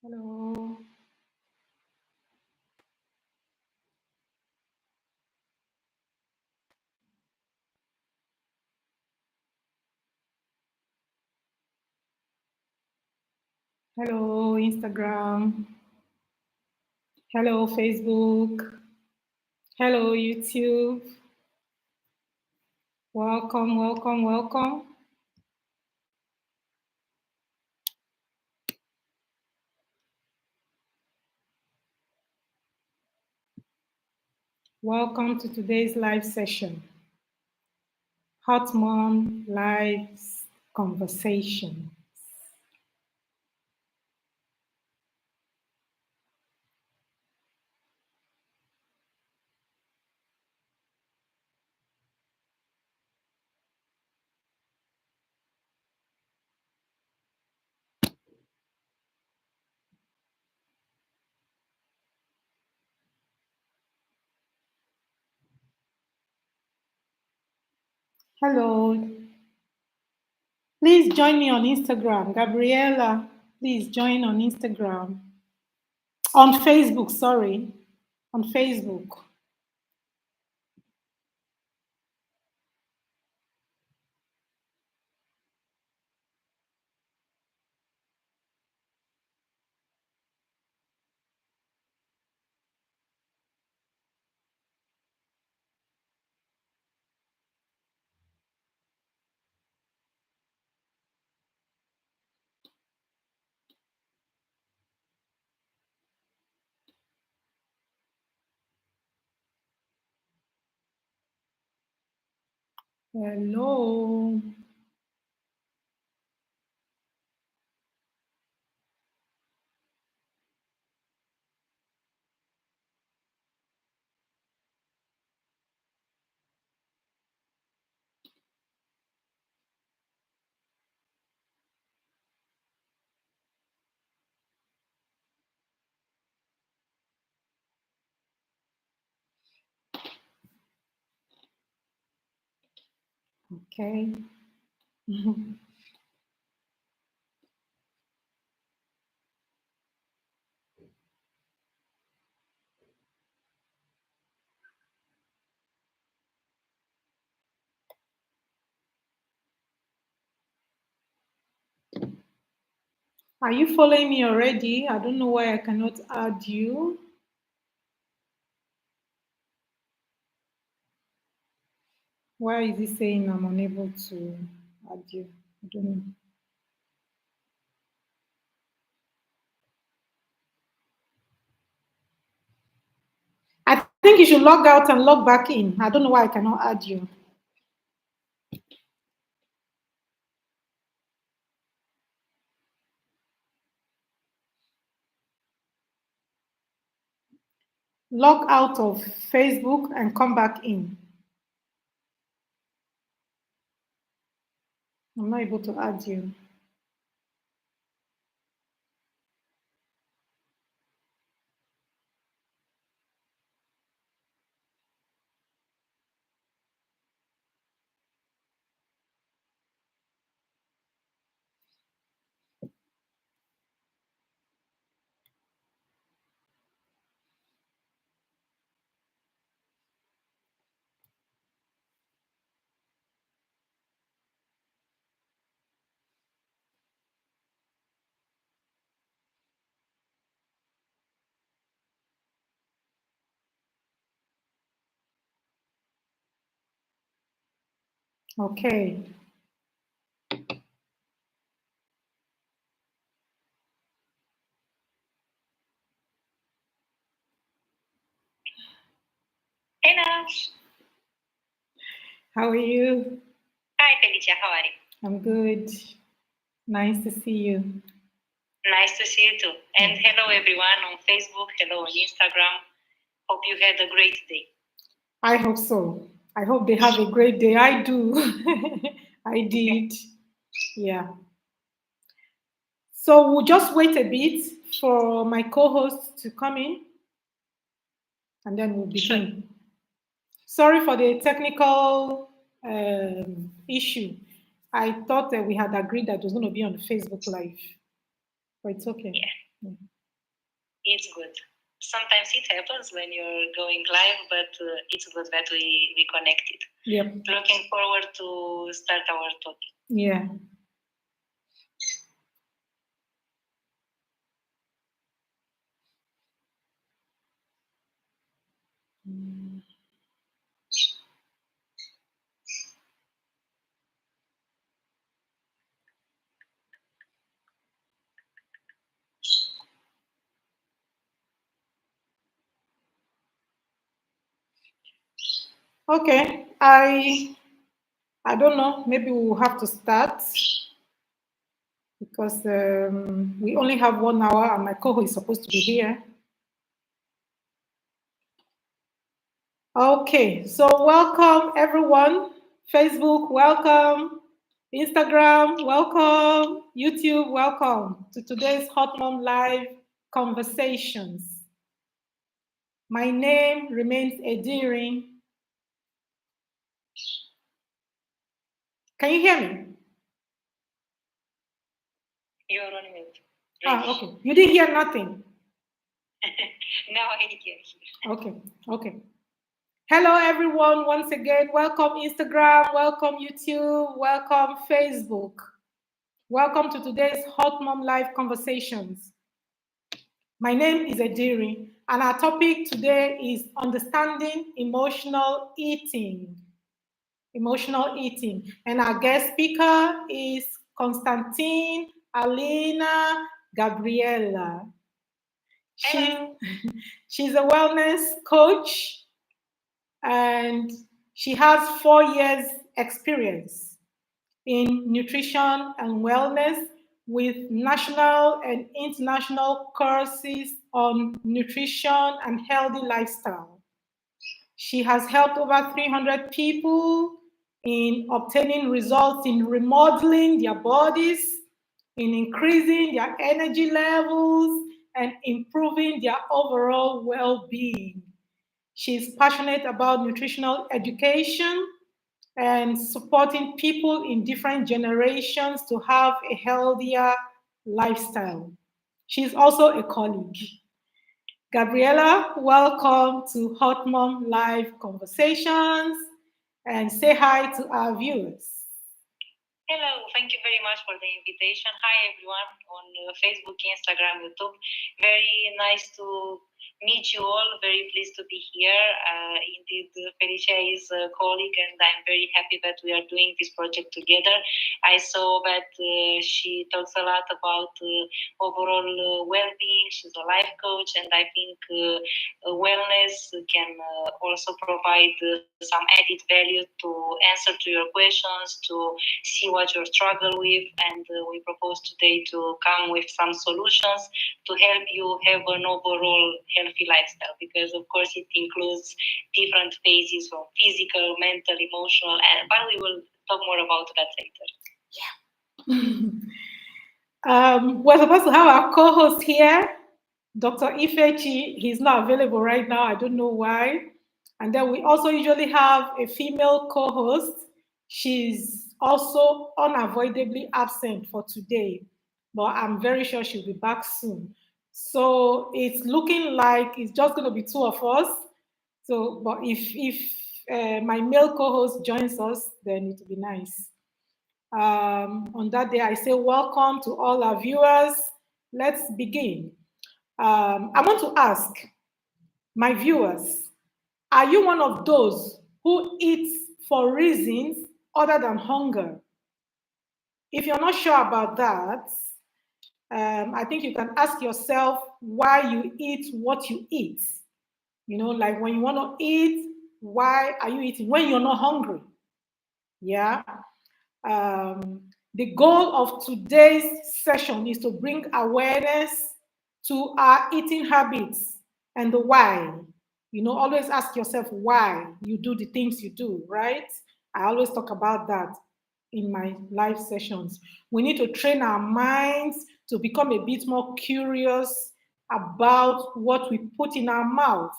Hello. Hello, Instagram. Hello, Facebook. Hello, YouTube. Welcome, welcome, welcome. Welcome to today's live session. Hot Mom Live Conversation. Hello. Please join me on Instagram. Gabriela, please join on Instagram. On Facebook, sorry. On Facebook. Hello. Okay. Are you following me already? I don't know why I cannot add you. Why is it saying I'm unable to add you? I don't know. I think you should log out and log back in. I don't know why I cannot add you. Log out of Facebook and come back in. I'm not able to add you. Okay. Hey Nash. How are you? Hi Felicia, how are you? I'm good. Nice to see you. Nice to see you too. And hello everyone on Facebook, hello on Instagram. Hope you had a great day. I hope so. I hope they have a great day. I do. I did. Yeah. So we'll just wait a bit for my co-host to come in and then we'll begin. Sure. Sorry for the technical issue. I thought that we had agreed that it was going to be on Facebook Live, but it's okay. Yeah. It's good. Sometimes it happens when you're going live, but it's good that we connected. Yep. Looking forward to start our talk. Yeah. Okay, I don't know. Maybe we'll have to start because we only have 1 hour and my co-host is supposed to be here. Okay, so welcome everyone. Facebook, welcome. Instagram, welcome. YouTube, welcome to today's Hot Mom Live Conversations. My name remains Ediri. Can you hear me? You're on mute. Okay. You didn't hear nothing? No, I didn't hear. Okay, okay. Hello, everyone. Once again, welcome Instagram, welcome YouTube, welcome Facebook. Welcome to today's Hot Mom Live Conversations. My name is Ediri, and our topic today is understanding emotional eating. Emotional eating. And our guest speaker is Constantin, Alina, Gabriela. She's a wellness coach, and she has 4 years experience in nutrition and wellness with national and international courses on nutrition and healthy lifestyle. She has helped over 300 people in obtaining results in remodeling their bodies, in increasing their energy levels, and improving their overall well-being. She's passionate about nutritional education and supporting people in different generations to have a healthier lifestyle. She's also a colleague. Gabriela, welcome to Hot Mom Live Conversations, and say hi to our viewers. Hello, thank you very much for the invitation. Hi everyone on Facebook, Instagram, YouTube. Very nice to meet you all. Very pleased to be here. Indeed, Felicia is a colleague, and I'm very happy that we are doing this project together. I saw that she talks a lot about overall well-being. She's a life coach, and I think wellness can also provide some added value to answer to your questions, to see what you struggle with, and we propose today to come with some solutions to help you have an overall healthy lifestyle, because of course it includes different phases from physical, mental, emotional, but we will talk more about that later. Yeah. We're supposed to have our co-host here, Dr. Ifechi. He's not available right now. I don't know why. And then we also usually have a female co-host. She's also unavoidably absent for today, but I'm very sure she'll be back soon. So it's looking like it's just going to be 2 of us. So, but if my male co-host joins us, then it will be nice. On that day, I say welcome to all our viewers. Let's begin. I want to ask my viewers, are you one of those who eats for reasons other than hunger? If you're not sure about that, I think you can ask yourself why you eat what you eat. You know, like when you want to eat, why are you eating? When you're not hungry. Yeah. The goal of today's session is to bring awareness to our eating habits and the why. You know, always ask yourself why you do the things you do, right? I always talk about that in my live sessions. We need to train our minds to become a bit more curious about what we put in our mouth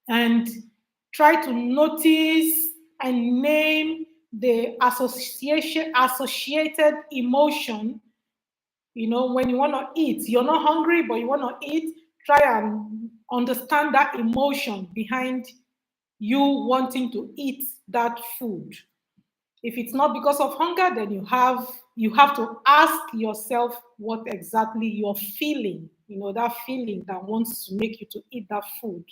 and try to notice and name the associated emotion, When you want to eat, you're not hungry, but you want to eat, try and understand that emotion behind you wanting to eat that food. If it's not because of hunger, then you have to ask yourself what exactly you're feeling, that feeling that wants to make you to eat that food.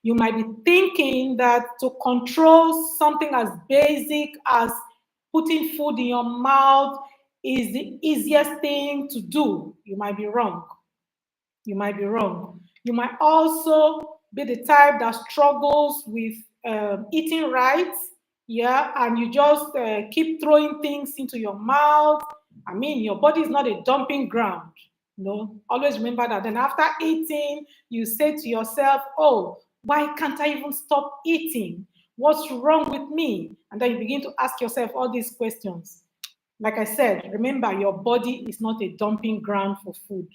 You might be thinking that to control something as basic as putting food in your mouth is the easiest thing to do. You might be wrong. You might be wrong. You might also be the type that struggles with eating right, yeah, and you just keep throwing things into your mouth. I mean, your body is not a dumping ground. Always remember that. Then after eating, you say to yourself, "Oh, why can't I even stop eating? What's wrong with me?" And then you begin to ask yourself all these questions. Like I said, remember your body is not a dumping ground for food.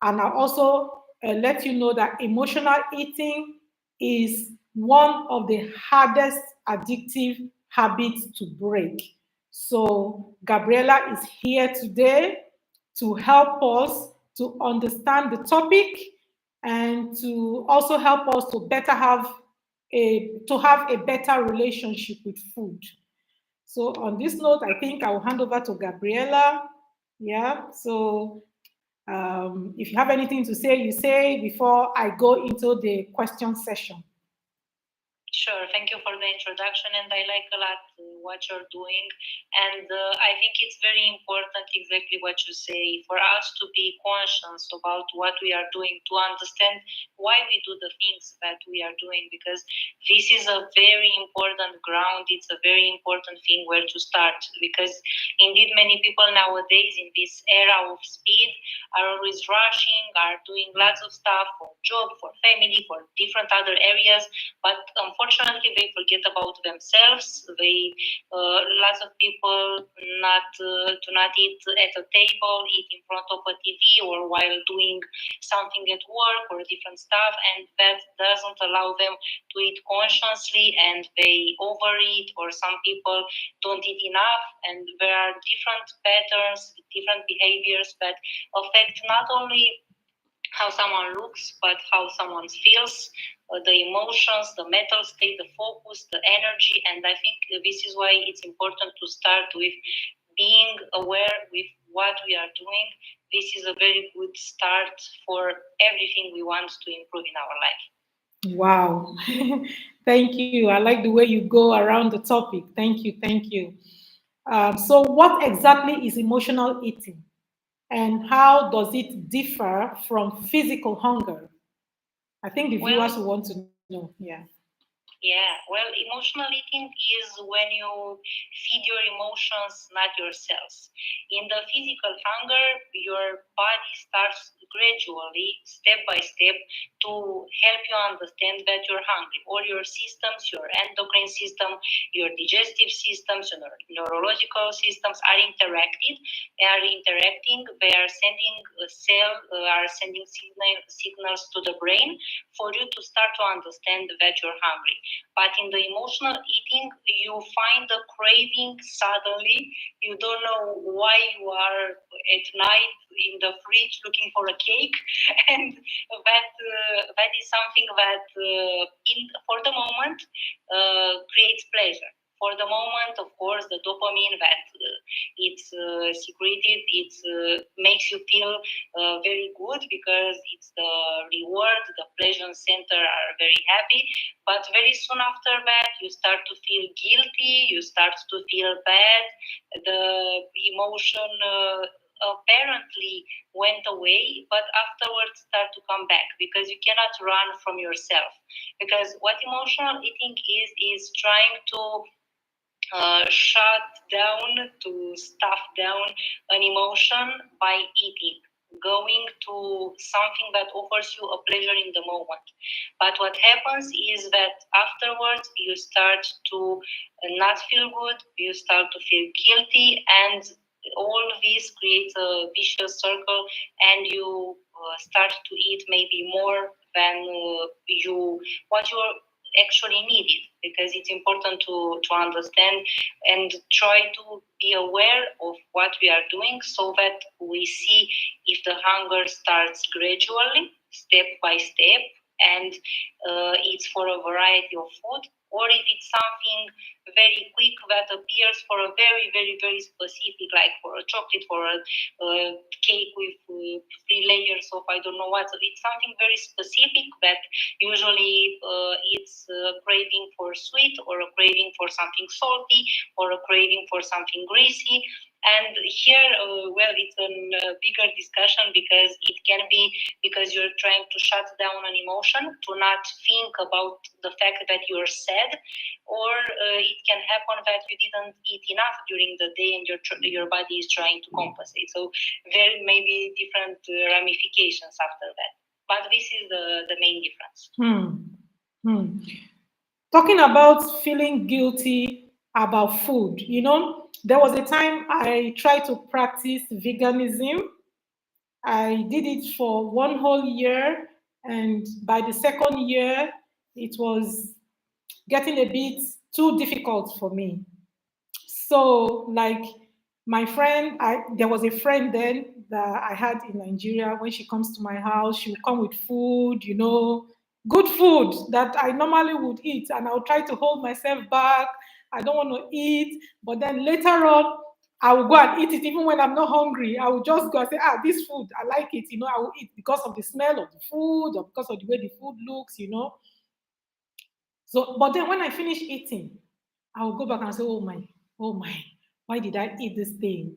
And I'll also let you know that emotional eating is one of the hardest addictive habits to break. So, Gabriela is here today to help us to understand the topic and to also help us to have a better relationship with food. So on this note, I think I will hand over to Gabriela. Yeah. So if you have anything to say, you say before I go into the question session. Sure, thank you for the introduction, and I like a lot what you're doing. And I think it's very important, exactly what you say, for us to be conscious about what we are doing, to understand why we do the things that we are doing, because this is a very important ground. It's a very important thing where to start, because indeed many people nowadays in this era of speed are always rushing, are doing lots of stuff for job, for family, for different other areas, but unfortunately they forget about themselves. Lots of people not do not eat at a table, eat in front of a TV or while doing something at work or different stuff, and that doesn't allow them to eat consciously, and they overeat, or some people don't eat enough, and there are different patterns, different behaviors that affect not only how someone looks, but how someone feels, the emotions, the mental state, the focus, the energy. And I think this is why it's important to start with being aware with what we are doing. This is a very good start for everything we want to improve in our life. Wow. Thank you. I like the way you go around the topic. Thank you. Thank you. So, what exactly is emotional eating? And how does it differ from physical hunger? I think the Well, viewers will want to know. Yeah. yeah, well, emotional eating is when you feed your emotions, not yourselves. In the physical hunger, your body starts gradually, step by step, to help you understand that you're hungry. All your systems, your endocrine system, your digestive systems, your neurological systems are interacting. They are sending signals to the brain for you to start to understand that you're hungry. But in the emotional eating, you find the craving suddenly. You don't know why you are at night in the fridge looking for a cake, and that is something that, for the moment, creates pleasure. For the moment, of course, the dopamine that it's secreted, it makes you feel very good, because it's the reward, the pleasure center are very happy. But very soon after that, you start to feel guilty, you start to feel bad. The emotion apparently went away, but afterwards start to come back, because you cannot run from yourself. Because what emotional eating is trying to shut down, to stuff down an emotion by eating, going to something that offers you a pleasure in the moment. But what happens is that afterwards you start to not feel good, you start to feel guilty, and all this creates a vicious circle, and you start to eat maybe more than you what you're actually needed, because it's important to understand and try to be aware of what we are doing, so that we see if the hunger starts gradually, step by step, and it's for a variety of food, or if it's something very quick that appears for a very, very, very specific, like for a chocolate, for a cake with 3 layers of I don't know what. So it's something very specific that usually it's a craving for sweet, or a craving for something salty, or a craving for something greasy. And here, well, it's a bigger discussion, because it can be because you're trying to shut down an emotion, to not think about the fact that you're sad, or it can happen that you didn't eat enough during the day and your body is trying to compensate. So there may be different ramifications after that. But this is the main difference. Talking about feeling guilty about food, there was a time I tried to practice veganism. I did it for 1 whole year, and by the second year, it was getting a bit too difficult for me. So, like my friend, there was a friend then that I had in Nigeria. When she comes to my house, she would come with food, good food that I normally would eat, and I'll try to hold myself back. I don't want to eat, but then later on, I will go and eat it even when I'm not hungry. I will just go and say, this food, I like it, I will eat because of the smell of the food or because of the way the food looks. So, but then when I finish eating, I will go back and say, oh my, why did I eat this thing?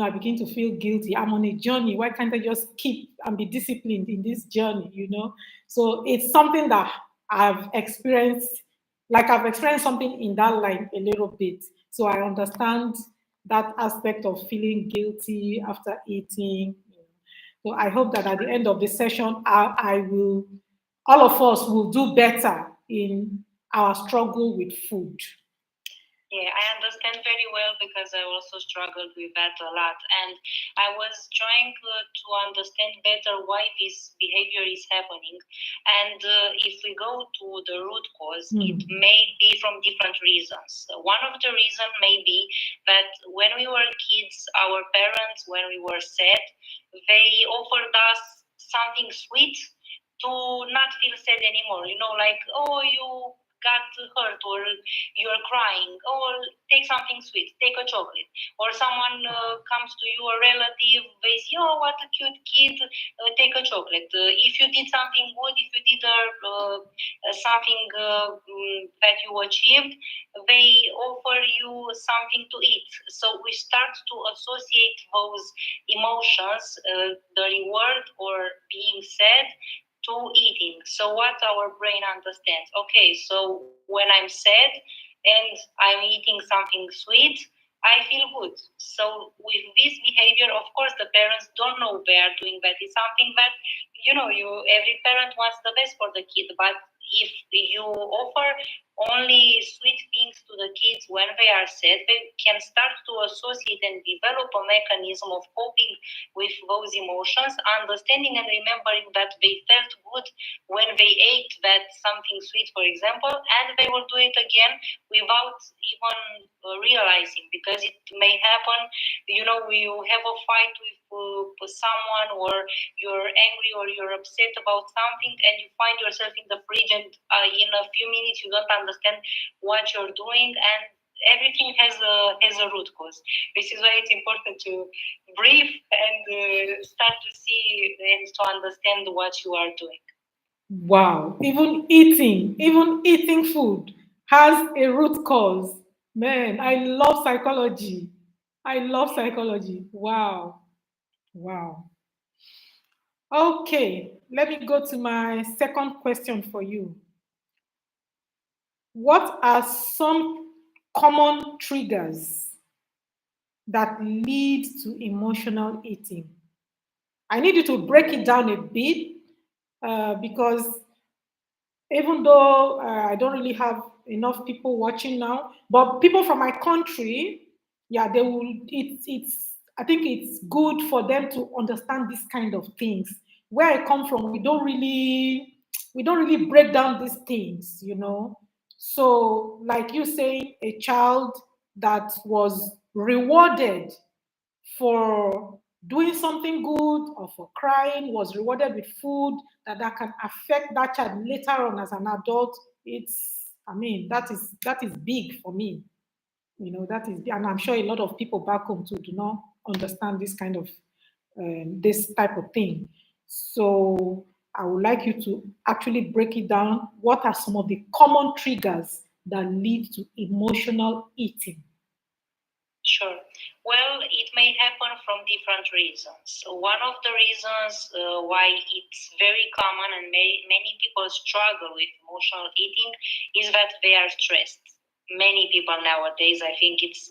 I begin to feel guilty. I'm on a journey. Why can't I just keep and be disciplined in this journey? So it's something that I've experienced, like I've experienced something in that line a little bit. So I understand that aspect of feeling guilty after eating. So I hope that at the end of the session, all of us will do better in our struggle with food. Yeah, I understand very well, because I also struggled with that a lot. And I was trying to understand better why this behavior is happening. And if we go to the root cause, it may be from different reasons. One of the reasons may be that when we were kids, our parents, when we were sad, they offered us something sweet to not feel sad anymore. Like, oh, you got hurt, or you're crying, or take something sweet, take a chocolate. Or someone comes to you, a relative, they say, oh, what a cute kid, take a chocolate. If you did something good, if you did something that you achieved, they offer you something to eat. So we start to associate those emotions, the reward or being sad, to eating. So what our brain understands, okay, so when I'm sad and I'm eating something sweet, I feel good. So with this behavior, of course, the parents don't know they are doing that. It's something that, every parent wants the best for the kid, but if you offer only sweet things to the kids when they are sad, they can start to associate and develop a mechanism of coping with those emotions, understanding and remembering that they felt good when they ate that something sweet, for example, and they will do it again without even realizing, because it may happen, you have a fight with someone, or you're angry or you're upset about something, and you find yourself in the fridge, and in a few minutes you don't understand what you're doing, and everything has a root cause. This is why it's important to breathe and start to see and to understand what you are doing. Wow, even eating food has a root cause. Man, I love psychology. Wow. Wow. Okay, let me go to my second question for you. What are some common triggers that lead to emotional eating? I need you to break it down a bit because even though I don't really have enough people watching now, but people from my country, yeah, they will. It's. I think it's good for them to understand these kind of things. Where I come from, we don't really break down these things. So, like you saying, a child that was rewarded for doing something good or for crying was rewarded with food that can affect that child later on as an adult. It's, I mean, that is big for me. That is, and I'm sure a lot of people back home too do not understand this kind of this type of thing. So I would like you to actually break it down. What are some of the common triggers that lead to emotional eating? Sure. Well, it may happen from different reasons. So one of the reasons why it's very common and many people struggle with emotional eating is that they are stressed. Many people nowadays, I think it's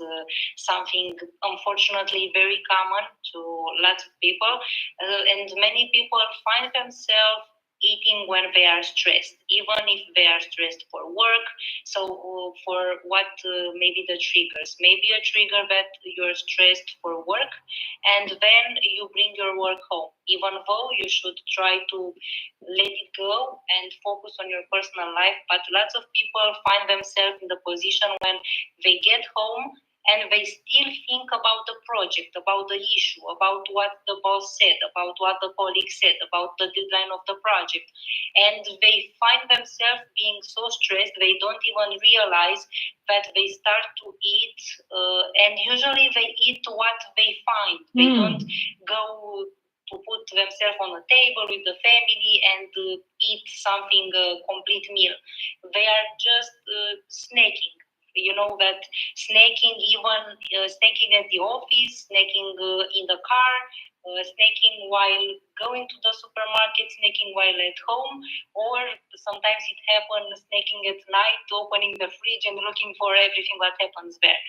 something unfortunately very common to lots of people, and many people find themselves eating when they are stressed, even if they are stressed for work. So, for what maybe the triggers? Maybe a trigger that you're stressed for work, and then you bring your work home, even though you should try to let it go and focus on your personal life. But lots of people find themselves in the position when they get home and they still think about the project, about the issue, about what the boss said, about what the colleague said, about the deadline of the project. And they find themselves being so stressed, they don't even realize that they start to eat, and usually they eat what they find. They don't go to put themselves on a table with the family and eat something, complete meal. They are just snacking. You know that snacking, even snacking at the office, snacking in the car, snacking while going to the supermarket, snacking while at home, or sometimes it happens snacking at night, opening the fridge and looking for everything that happens there.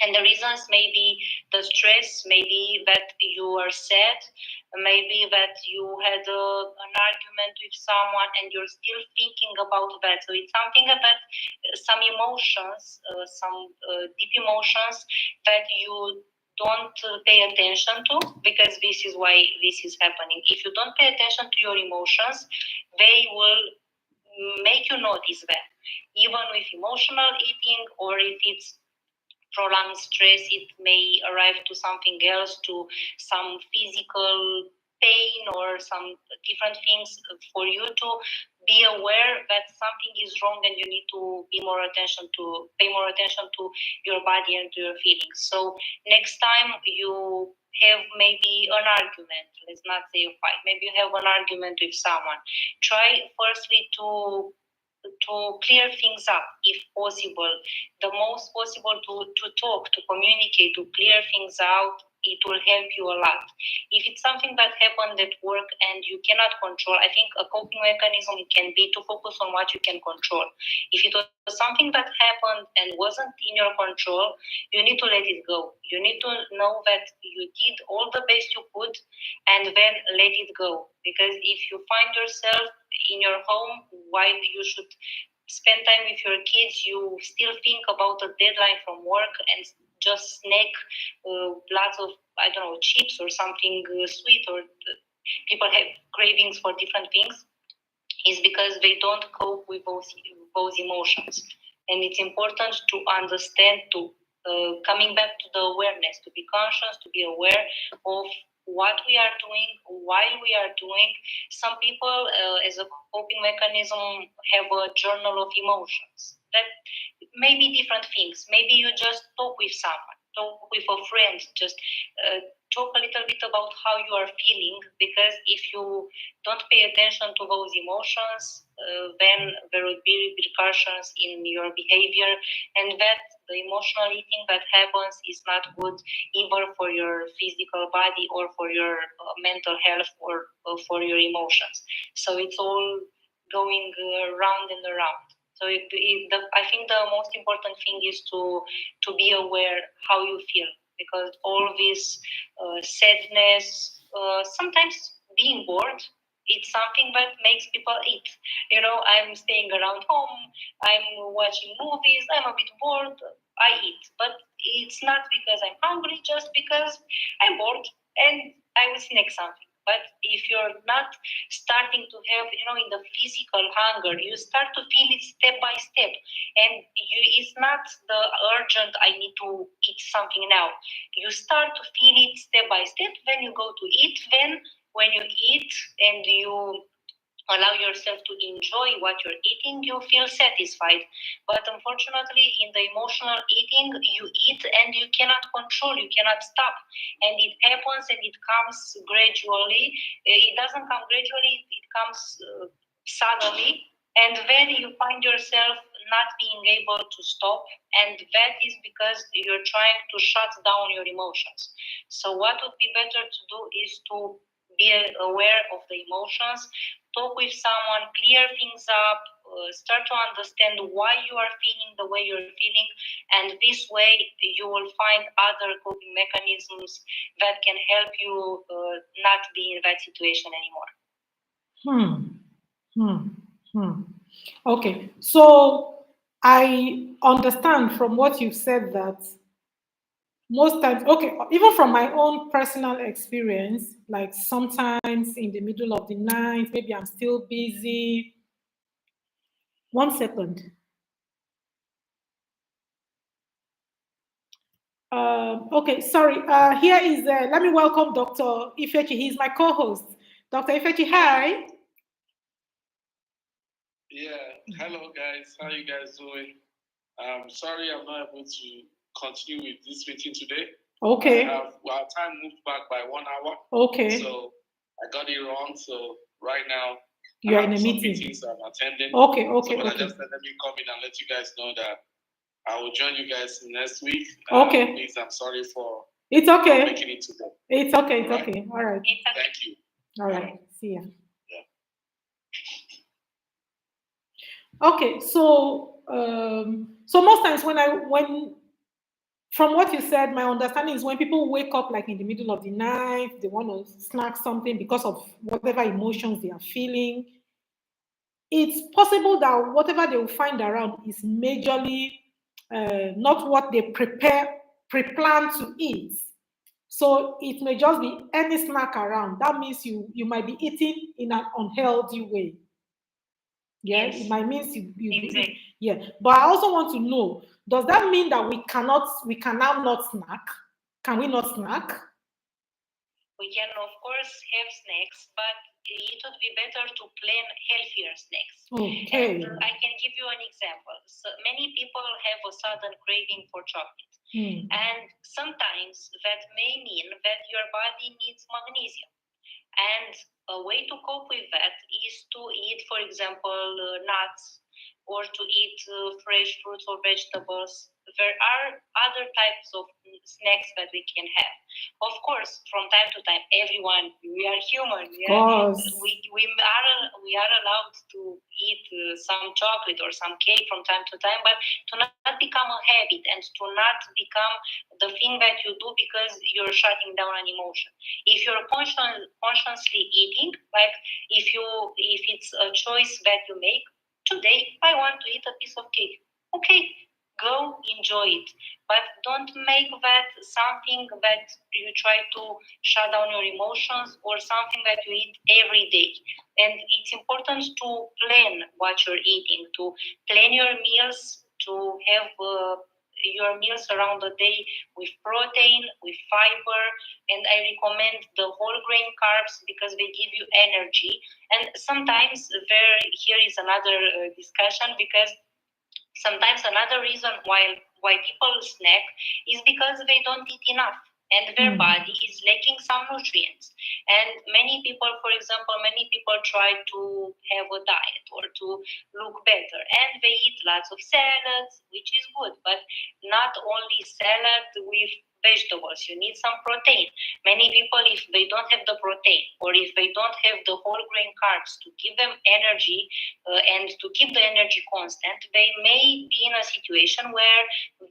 And the reasons may be the stress, maybe that you are sad, maybe that you had an argument with someone and you're still thinking about that. So it's something that some emotions, some deep emotions that you don't pay attention to, because this is why this is happening. If you don't pay attention to your emotions, they will make you notice them, even with emotional eating, or if it's prolonged stress, it may arrive to something else, to some physical pain or some different things, for you to be aware that something is wrong and you need to pay more attention to your body and to your feelings. So next time you have maybe an argument, let's not say a fight, maybe you have an argument with someone, try firstly to clear things up if possible, the most possible, to talk, to communicate, to clear things out. It will help you a lot. If it's something that happened at work and you cannot control, I think a coping mechanism can be to focus on what you can control. If it was something that happened and wasn't in your control, you need to let it go. You need to know that you did all the best you could, and then let it go. Because if you find yourself in your home while you should spend time with your kids, you still think about the deadline from work and just snack lots of, I don't know, chips or something sweet, or people have cravings for different things, is because they don't cope with those emotions. And it's important to understand, to coming back to the awareness, to be conscious, to be aware of what we are doing, while we are doing. Some people, as a coping mechanism, have a journal of emotions. That may be different things. Maybe you just talk with someone, talk with a friend, just talk a little bit about how you are feeling, because if you don't pay attention to those emotions, then there will be repercussions in your behavior, and that the emotional eating that happens is not good either for your physical body or for your mental health, or for your emotions. So it's all going round and around. So I think the most important thing is to be aware how you feel, because all this sadness, sometimes being bored, it's something that makes people eat. I'm staying around home, I'm watching movies, I'm a bit bored, I eat. But it's not because I'm hungry, just because I'm bored and I will snack something. But if you're not starting to have, in the physical hunger, you start to feel it step by step. And it's not the urgent, I need to eat something now. You start to feel it step by step. When you go to eat, then when you eat and you allow yourself to enjoy what you're eating, you feel satisfied. But unfortunately, in the emotional eating, you eat and you cannot control, you cannot stop. And it happens and it comes gradually. It doesn't come gradually, it comes suddenly. And then you find yourself not being able to stop. And that is because you're trying to shut down your emotions. So, what would be better to do is to be aware of the emotions, talk with someone, clear things up, start to understand why you are feeling the way you're feeling, and this way you will find other coping mechanisms that can help you not be in that situation anymore. Okay, so I understand from what you've said that most times, okay, even from my own personal experience, like sometimes in the middle of the night, maybe I'm still busy. 1 second. Okay, sorry. Here is, let me welcome Dr. Ifechi. He's my co-host. Dr. Ifechi, hi. Yeah, hello guys. How you guys doing? Sorry I'm not able to continue with this meeting today. Okay. Our time moved back by 1 hour. Okay. So I got it wrong. So right now you're I have in a some meeting. meetings I'm attending. Okay. So I just let me come in and let you guys know that I will join you guys next week. Okay. Please, I'm sorry for it's okay. making it today. It's okay. It's Right? okay. All right. Thank you. All right. See ya. Yeah. Okay, so most times when from what you said, my understanding is when people wake up like in the middle of the night, they want to snack something because of whatever emotions they are feeling. It's possible that whatever they will find around is majorly not what they pre-plan to eat. So it may just be any snack around. That means you might be eating in an unhealthy way. Yeah, Yes. it might mean Exactly. yeah. But I also want to know, does that mean that we can now not snack? Can we not snack? We can, of course, have snacks, but it would be better to plan healthier snacks. Okay. And I can give you an example. So many people have a sudden craving for chocolate. And sometimes that may mean that your body needs magnesium. And a way to cope with that is to eat, for example, nuts, or to eat fresh fruits or vegetables. There are other types of snacks that we can have. Of course, from time to time, everyone, we are human. Yeah? We are allowed to eat some chocolate or some cake from time to time, but to not become a habit and to not become the thing that you do because you're shutting down an emotion. If you're consciously eating, like if it's a choice that you make, today I want to eat a piece of cake. Okay, go enjoy it. But don't make that something that you try to shut down your emotions or something that you eat every day. And it's important to plan what you're eating, to plan your meals, to have your meals around the day with protein, with fiber, and I recommend the whole grain carbs because they give you energy. And sometimes here is another discussion, because sometimes another reason why people snack is because they don't eat enough and their body is lacking some nutrients. And many people try to have a diet or to look better, and they eat lots of salads, which is good, but not only salad with vegetables. You need some protein. Many people, if they don't have the protein or if they don't have the whole grain carbs to give them energy and to keep the energy constant, they may be in a situation where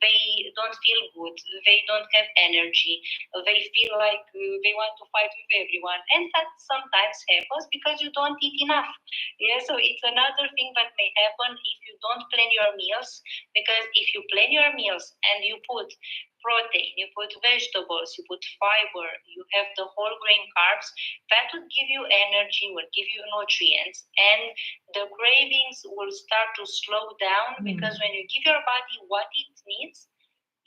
they don't feel good, they don't have energy, they feel like they want to fight with everyone, and that sometimes happens because you don't eat enough. Yeah, so it's another thing that may happen if you don't plan your meals, because if you plan your meals and you put protein, you put vegetables, you put fiber, you have the whole grain carbs, that would give you energy, will give you nutrients, and the cravings will start to slow down because when you give your body what it needs,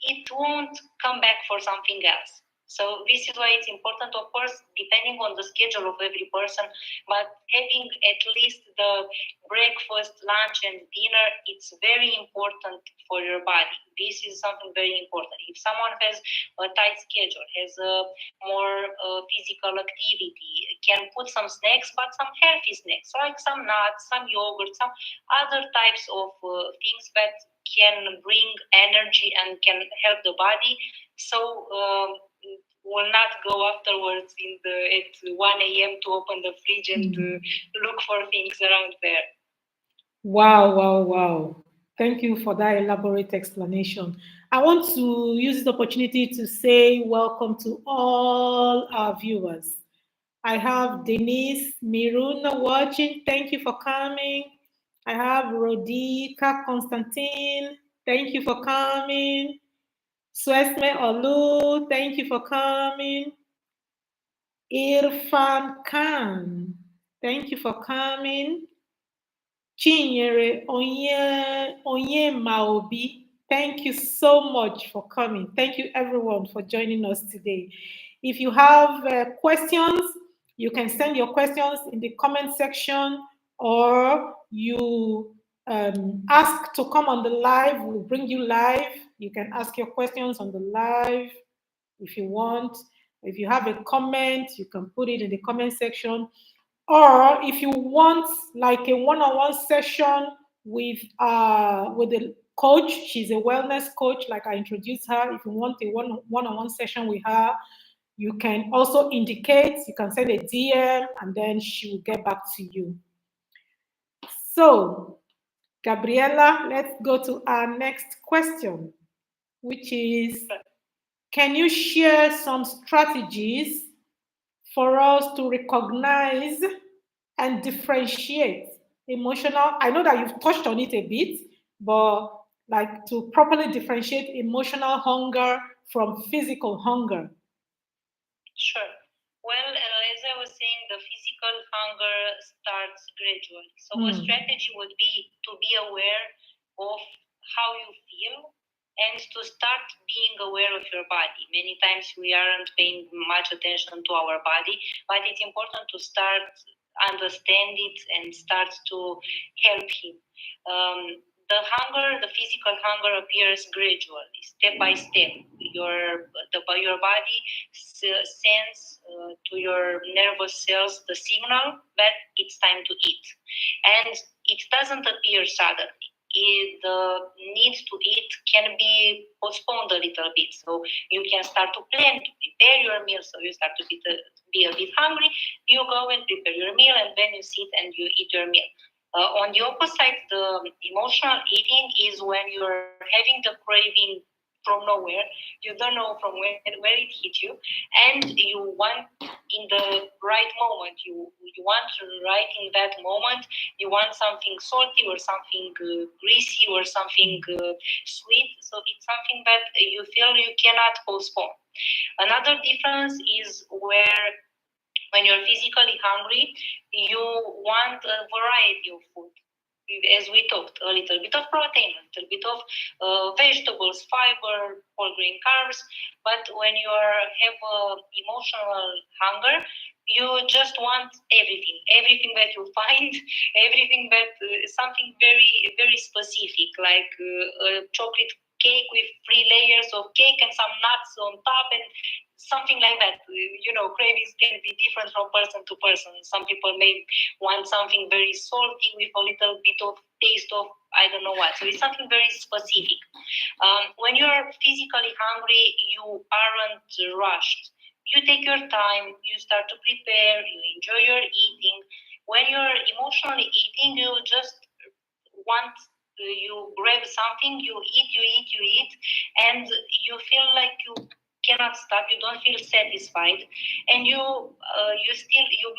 it won't come back for something else. So this is why it's important, of course, depending on the schedule of every person, but having at least the breakfast, lunch, and dinner, it's very important for your body. This is something very important. If someone has a tight schedule, has a more physical activity, can put some snacks, but some healthy snacks, like some nuts, some yogurt, some other types of things that can bring energy and can help the body. So will not go afterwards at 1 a.m. to open the fridge and look for things around there. Wow, wow, wow. Thank you for that elaborate explanation. I want to use this opportunity to say welcome to all our viewers. I have Denise Miruna watching. Thank you for coming. I have Rodika Constantin. Thank you for coming. Swesme Olu. Thank you for coming. Irfan Khan. Thank you for coming. Chinyere Onye Maobi, thank you so much for coming. Thank you everyone for joining us today. If you have questions, you can send your questions in the comment section, or you ask to come on the live. We'll bring you live. You can ask your questions on the live if you want. If you have a comment, you can put it in the comment section. Or if you want like a one-on-one session with the coach, she's a wellness coach, like I introduced her. If you want a one-on-one session with her, you can also indicate, you can send a DM, and then she will get back to you. So, Gabriela, let's go to our next question, which is, can you share some strategies for us to recognize and differentiate emotional? I know that you've touched on it a bit, but like to properly differentiate emotional hunger from physical hunger. Sure. Well, as I was saying, the physical hunger starts gradually. So a strategy would be to be aware of how you feel and to start being aware of your body. Many times we aren't paying much attention to our body, but it's important to start understand it and start to help him. The physical hunger appears gradually, step by step. Your body sends to your nervous cells the signal that it's time to eat, and it doesn't appear suddenly. The need to eat can be postponed a little bit, so you can start to plan to prepare your meal. So you start to be a bit hungry, you go and prepare your meal, and then you sit and you eat your meal. On the opposite, the emotional eating is when you're having the craving from nowhere. You don't know from where it hit you, and you want in the right moment. You want right in that moment. You want something salty or something greasy or something sweet. So it's something that you feel you cannot postpone. Another difference is when you're physically hungry, you want a variety of food. As we talked, a little bit of protein, a little bit of vegetables, fiber, whole grain carbs. But when you have emotional hunger, you just want everything that you find, everything that something very, very specific, like a chocolate cake with 3 layers of cake and some nuts on top, and something like that. Cravings can be different from person to person. Some people may want something very salty with a little bit of taste of I don't know what. So it's something very specific. When you're physically hungry, you aren't rushed. You take your time, you start to prepare, you enjoy your eating. When you're emotionally eating, you just want you grab something, you eat, and you feel like you cannot stop. You don't feel satisfied, and you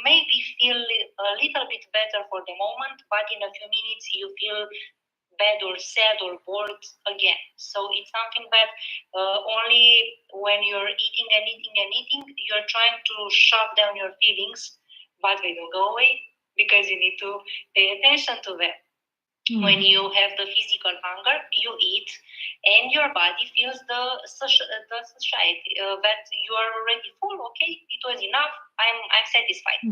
maybe feel a little bit better for the moment, but in a few minutes you feel bad or sad or bored again. So it's something that only when you're eating and eating and eating, you're trying to shove down your feelings, but they don't go away because you need to pay attention to them. When you have the physical hunger, you eat, and your body feels the satiety that you are already full. Okay, it was enough. I'm satisfied.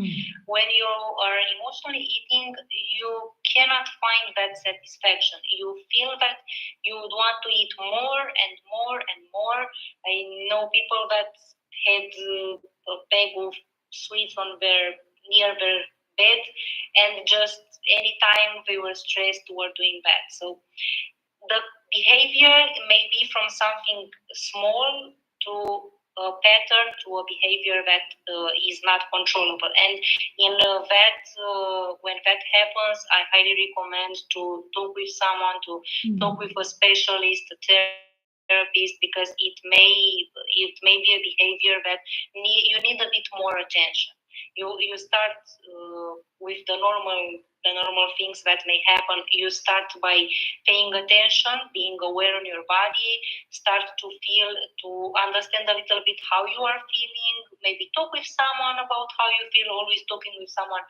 When you are emotionally eating, you cannot find that satisfaction. You feel that you would want to eat more and more and more. I know people that had a bag of sweets on their near their bed, and just anytime they were stressed or doing bad. So the behavior may be from something small to a pattern to a behavior that is not controllable. And in when that happens, I highly recommend to talk with someone, to talk with a specialist, a therapist, because it may be a behavior that you need a bit more attention. You start with the normal things that may happen. You start by paying attention, being aware on your body, start to feel, to understand a little bit how you are feeling, maybe talk with someone about how you feel. Always talking with someone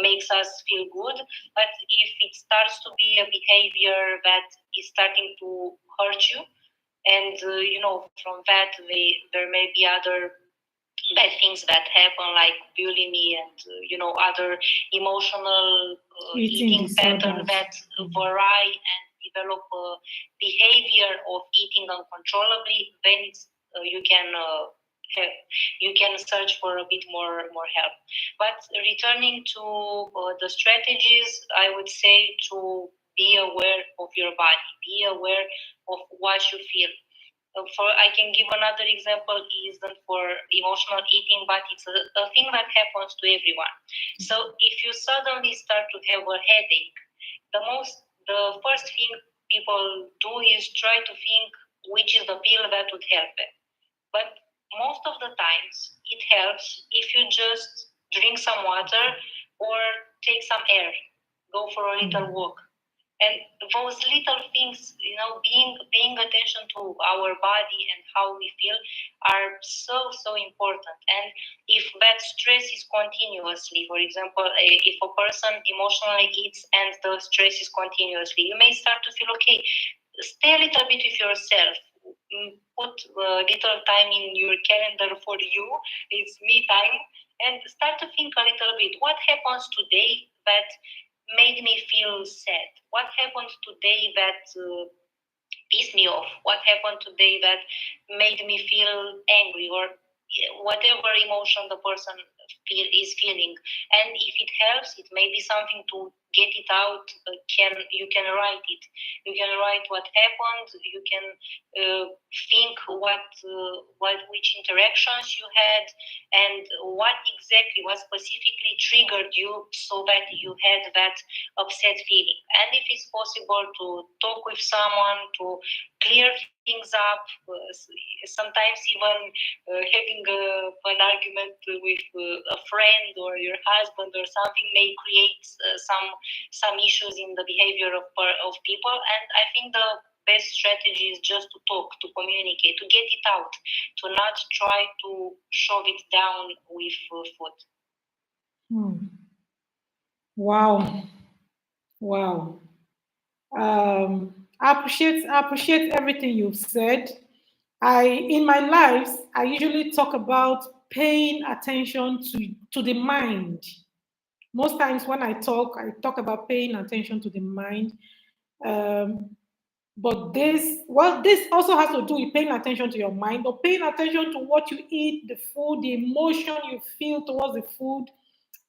makes us feel good. But if it starts to be a behavior that is starting to hurt you, and from that there may be other bad things that happen, like bullying and other emotional eating pattern that vary and develop a behavior of eating uncontrollably, then you can search for a bit more help. But returning to the strategies, I would say to be aware of your body, be aware of what you feel. I can give another example, isn't for emotional eating, but it's a thing that happens to everyone. So if you suddenly start to have a headache, the first thing people do is try to think which is the pill that would help them. But most of the times it helps if you just drink some water or take some air, go for a little walk. And those little things, paying attention to our body and how we feel are so important. And if that stress is continuously, for example, if a person emotionally eats and the stress is continuously, you may start to feel okay. Stay a little bit with yourself. Put a little time in your calendar for you. It's me time, and start to think a little bit. What happens today that made me feel sad? What happened today that pissed me off? What happened today that made me feel angry, or whatever emotion the person is feeling? And if it helps, it may be something to get it out. You can write it. You can write what happened. You can think which interactions you had, and what specifically triggered you so that you had that upset feeling. And if it's possible to talk with someone to clear things up, sometimes even having an argument with a friend or your husband or something may create some issues in the behavior of people. And I think the best strategy is just to talk, to communicate, to get it out, to not try to shove it down with food. Wow. I appreciate everything you've said. In my life, I usually talk about paying attention to the mind. Most times when I talk about paying attention to the mind. But this also has to do with paying attention to your mind, or paying attention to what you eat, the food, the emotion you feel towards the food.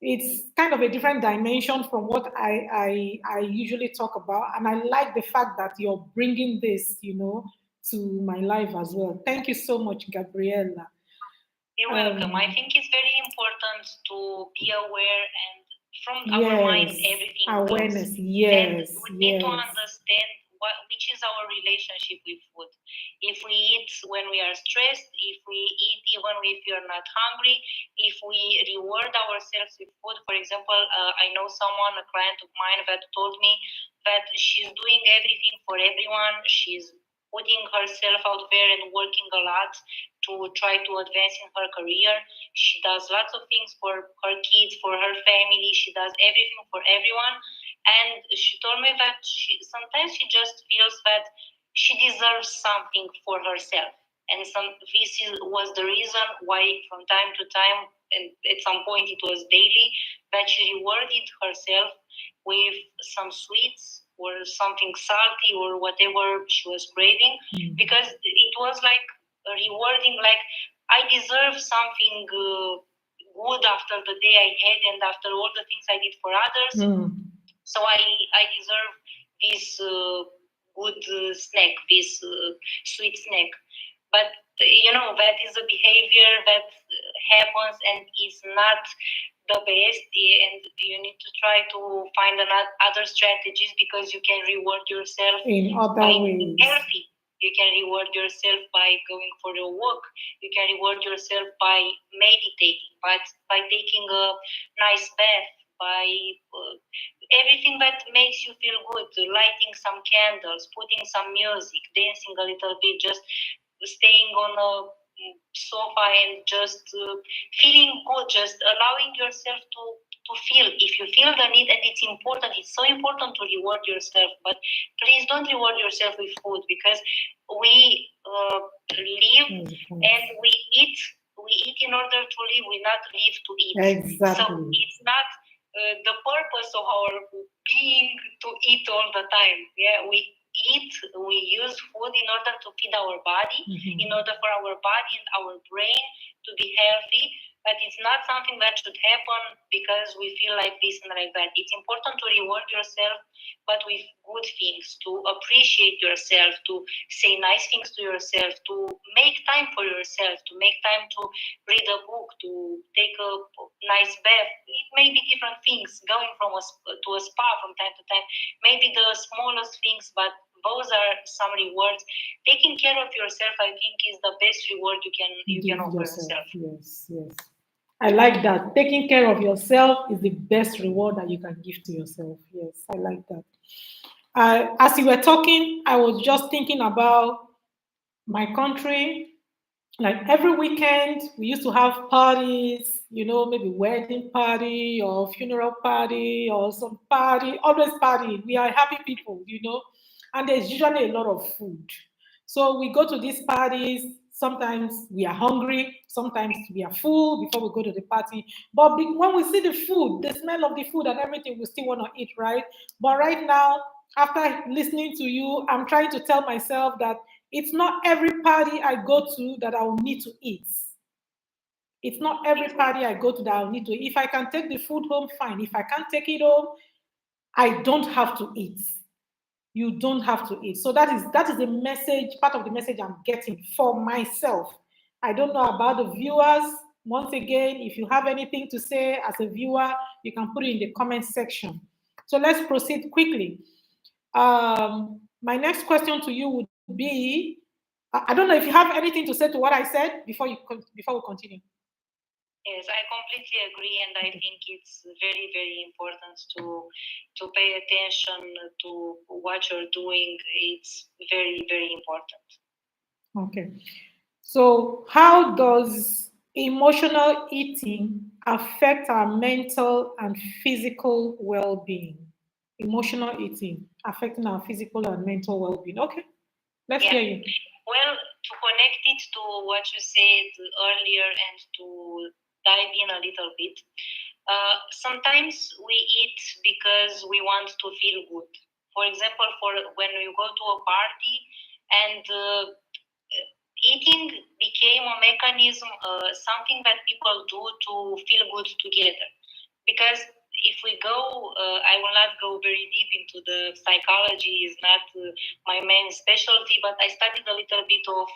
It's kind of a different dimension from what I usually talk about, and I like the fact that you're bringing this, to my life as well. Thank you so much, Gabriela. You're welcome. I think it's very important to be aware, and from our mind, everything awareness. goes. And we need to understand which is our relationship with food. If we eat when we are stressed, if we eat even if we are not hungry, if we reward ourselves with food. For example, I know someone, a client of mine, that told me that she's doing everything for everyone. She's putting herself out there and working a lot to try to advance in her career. She does lots of things for her kids, for her family. She does everything for everyone. And she told me that sometimes she just feels that she deserves something for herself. And was the reason why from time to time, and at some point it was daily, that she rewarded herself with some sweets or something salty or whatever she was craving, because it was like rewarding, like I deserve something good after the day I had and after all the things I did for others. So I deserve this good snack, this sweet snack. But that is a behavior that happens and is not the best, and you need to try to find other strategies, because you can reward yourself in other by ways. being healthy. You can reward yourself by going for a walk. You can reward yourself by meditating, by taking a nice bath, by everything that makes you feel good, lighting some candles, putting some music, dancing a little bit, just staying on a sofa and just feeling good, just allowing yourself to feel. If you feel the need, and it's important, it's so important to reward yourself, but please don't reward yourself with food, because we live and we eat in order to live. We not live to eat. Exactly. So it's not the purpose of our being to eat all the time. Yeah, we eat, we use food in order to feed our body, in order for our body and our brain to be healthy. But it's not something that should happen because we feel like this and like that. It's important to reward yourself, but with good things, to appreciate yourself, to say nice things to yourself, to make time for yourself, to make time to read a book, to take a nice bath. It may be different things, going to a spa from time to time, maybe the smallest things, but those are some rewards. Taking care of yourself, I think, is the best reward you can offer yourself. Yes. I like that. Taking care of yourself is the best reward that you can give to yourself. Yes, I like that. As you were talking, I was just thinking about my country. Like every weekend, we used to have parties, maybe wedding party or funeral party or some party, always party. We are happy people, and there's usually a lot of food. So we go to these parties. Sometimes we are hungry, sometimes we are full before we go to the party. But when we see the food, the smell of the food and everything, we still want to eat, right? But right now, after listening to you, I'm trying to tell myself that it's not every party I go to that I will need to eat. It's not every party I go to that I'll need to eat. If I can take the food home, fine. If I can't take it home, I don't have to eat. You don't have to eat. So that is the message, part of the message I'm getting for myself. I don't know about the viewers. Once again, if you have anything to say as a viewer, you can put it in the comment section. So let's proceed quickly. My next question to you would be, I don't know if you have anything to say to what I said before we continue. Yes, I completely agree, and I think it's very, very important to pay attention to what you're doing. It's very, very important. Okay. So, how does emotional eating affect our mental and physical well-being? Emotional eating affecting our physical and mental well-being. Okay, let's hear you. Well, to connect it to what you said earlier and to dive in a little bit, sometimes we eat because we want to feel good. For example, when you go to a party and eating became a mechanism, something that people do to feel good together. Because if we go, I will not go very deep into the psychology, is not my main specialty, but I studied a little bit of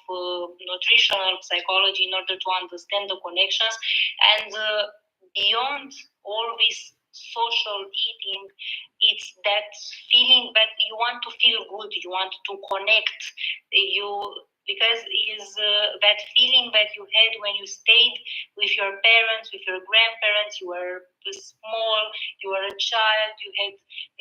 nutritional psychology in order to understand the connections. And beyond all these social eating. It's that feeling that you want to feel good, you want to connect, because is that feeling that you had when you stayed with your parents, with your grandparents. You were small, you were a child, you had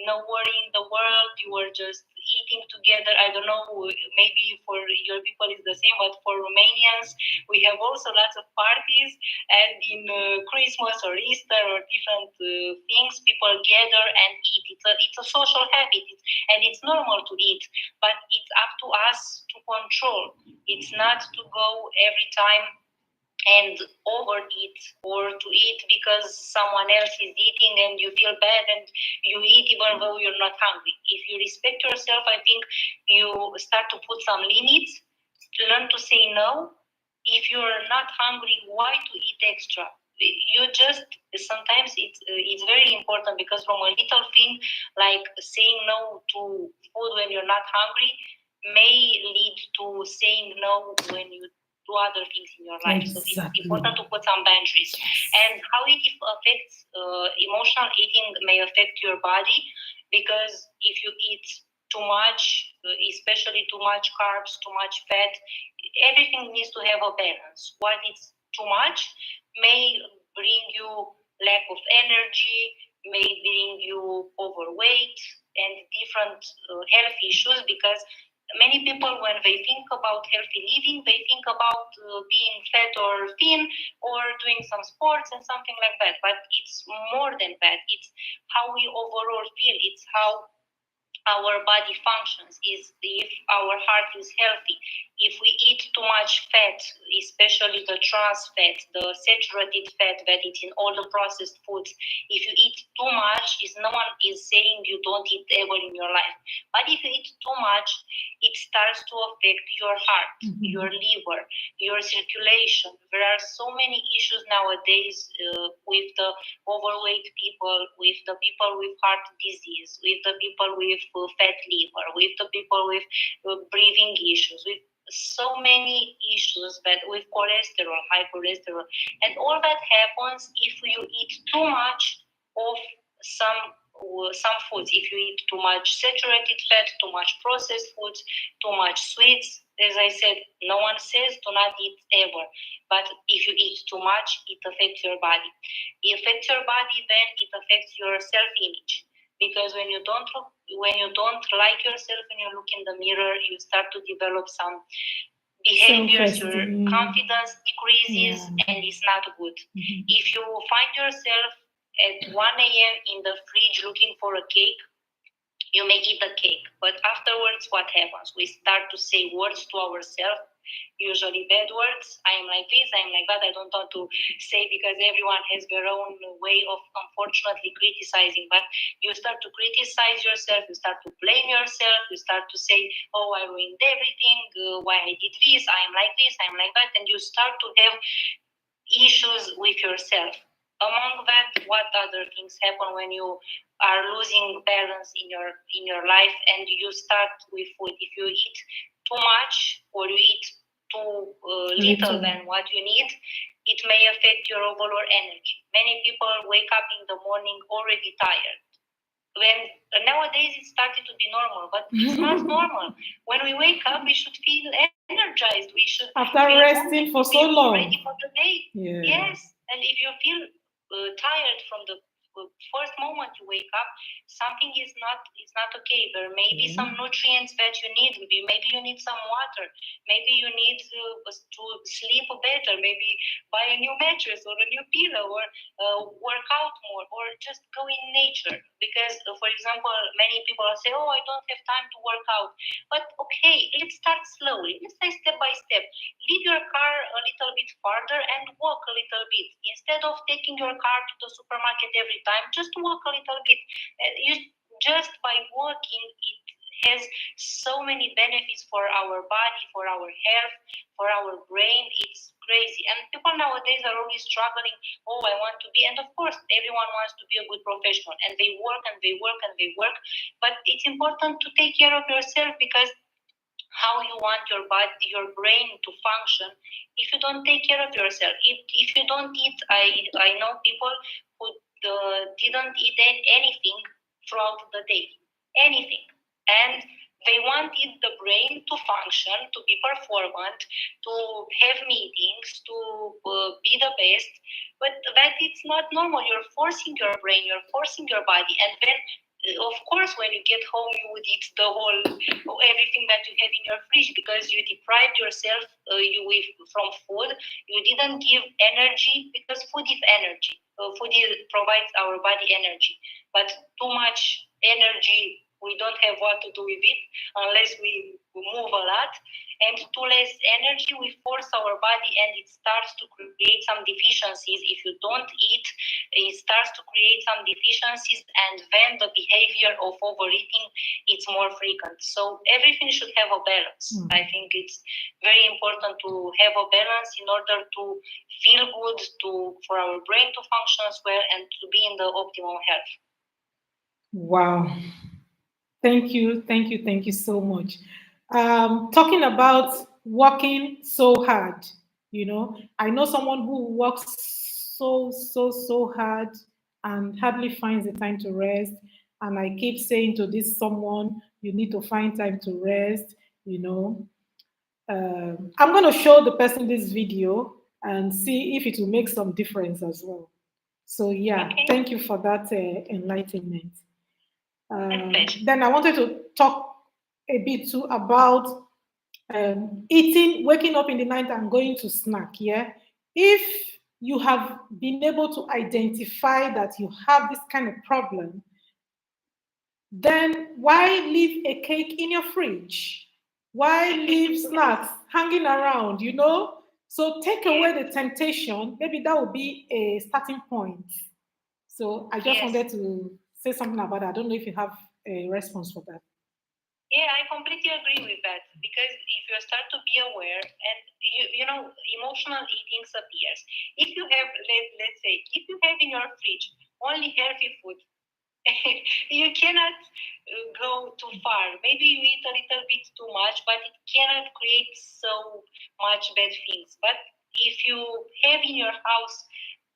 no worry in the world, you were just eating together. I don't know, maybe for your people it's the same, but for Romanians, we have also lots of parties, and in Christmas or Easter or different things, people gather and eat. It's a social habit, and it's normal to eat, but it's up to us to control. It's not to go every time and overeat, or to eat because someone else is eating and you feel bad and you eat even though you're not hungry. If you respect yourself, I think you start to put some limits, learn to say no. If you're not hungry, why to eat extra? You just, sometimes it's very important, because from a little thing like saying no to food when you're not hungry may lead to saying no when you do other things in your life. Exactly. So it's important to put some boundaries. And how it affects emotional eating may affect your body, because if you eat too much, especially too much carbs, too much fat, everything needs to have a balance. What is too much may bring you lack of energy, may bring you overweight and different health issues, because many people, when they think about healthy living, they think about being fat or thin or doing some sports and something like that. But it's more than that. It's how we overall feel. It's how our body functions, is if our heart is healthy. If we eat too much fat, especially the trans fat, the saturated fat that is in all the processed foods, if you eat too much, no one is saying you don't eat ever in your life, but if you eat too much, it starts to affect your heart, your liver, your circulation. There are so many issues nowadays with the overweight people, with the people with heart disease, with the people with fat liver, with the people with breathing issues, with so many issues, that with cholesterol, high cholesterol, and all that happens if you eat too much of some foods. If you eat too much saturated fat, too much processed foods, too much sweets. As I said, no one says do not eat ever, but if you eat too much, it affects your body. It affects your body, then it affects your self-image, because when you don't like yourself, when you look in the mirror, you start to develop some behaviors, your confidence decreases, and it's not good. If you find yourself at 1 a.m. in the fridge looking for a cake, you may eat the cake, but afterwards what happens? We start to say words to ourselves, usually bad words. I am like this, I am like that. I don't want to say, because everyone has their own way of unfortunately criticizing, but you start to criticize yourself, you start to blame yourself, you start to say, oh, I ruined everything, why I did this, I am like this, I am like that, and you start to have issues with yourself. Among that, what other things happen when you are losing balance in your life, and you start with food? If you eat too much, or you eat too little than what you need, it may affect your overall energy. Many people wake up in the morning already tired. When nowadays it started to be normal, but it's not normal. When we wake up, we should feel energized. We should after feel resting for so long, ready for the day. Yeah. Yes, and if you feel tired from the first moment you wake up, something is not okay. There may be some nutrients that you need. Maybe you need some water. Maybe you need to sleep better. Maybe buy a new mattress or a new pillow, or work out more, or just go in nature. Because, for example, many people say, "Oh, I don't have time to work out." But okay, let's start slowly. Let's say step by step. Leave your car a little bit farther and walk a little bit. Instead of taking your car to the supermarket every time, just walk a little bit. Just by walking, it has so many benefits for our body, for our health, for our brain. It's crazy. And people nowadays are always struggling. Oh, I want to be, and of course, everyone wants to be a good professional, and they work and they work and they work. But it's important to take care of yourself, because how you want your body, your brain to function if you don't take care of yourself. If you don't eat, I know people who didn't eat anything throughout the day, anything. And they wanted the brain to function, to be performant, to have meetings, to be the best. But that it's not normal. You're forcing your brain, you're forcing your body. And then, of course, when you get home, you would eat the whole, everything that you have in your fridge because you deprived yourself from food. You didn't give energy because food is energy. Provides our body energy. But too much energy, we don't have what to do with it unless we move a lot. And too less energy, we force our body and it starts to create some deficiencies. If you don't eat, it starts to create some deficiencies, and then the behavior of overeating it's more frequent. So everything should have a balance. I think it's very important to have a balance in order to feel good, for our brain to function as well, and to be in the optimal health. Wow. Thank you so much. Talking about working so hard, I know someone who works so hard and hardly finds the time to rest. And I keep saying to this someone, you need to find time to rest. I'm going to show the person this video and see if it will make some difference as well. So yeah, Okay. Thank you for that enlightenment. Then I wanted to talk a bit too about eating, waking up in the night and going to snack. Yeah, if you have been able to identify that you have this kind of problem, then why leave a cake in your fridge? Why leave snacks hanging around? So take away the temptation. Maybe that would be a starting point. So I just wanted to say something about that. I don't know if you have a response for that. Yeah, I completely agree with that, because if you start to be aware, and emotional eating appears. If you have, let's say, if you have in your fridge only healthy food, you cannot go too far. Maybe you eat a little bit too much, but it cannot create so much bad things. But if you have in your house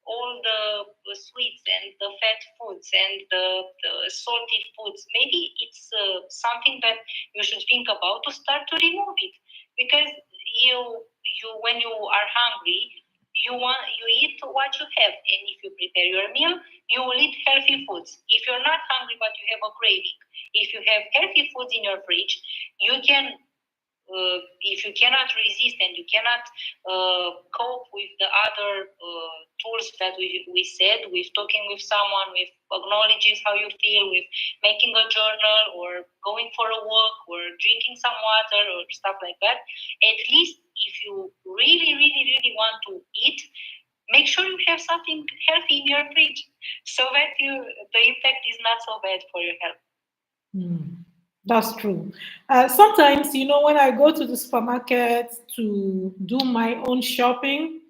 all the sweets and the fat foods and the salty foods, maybe it's something that you should think about to start to remove it. Because you when you are hungry, you eat what you have, and if you prepare your meal, you will eat healthy foods. If you're not hungry but you have a craving, if you have healthy foods in your fridge, you can if you cannot resist and you cannot cope with the other tools that we said, with talking with someone, with acknowledges how you feel, with making a journal or going for a walk or drinking some water or stuff like that, at least if you really want to eat, make sure you have something healthy in your fridge so that the impact is not so bad for your health. That's true. Sometimes, when I go to the supermarket to do my own shopping,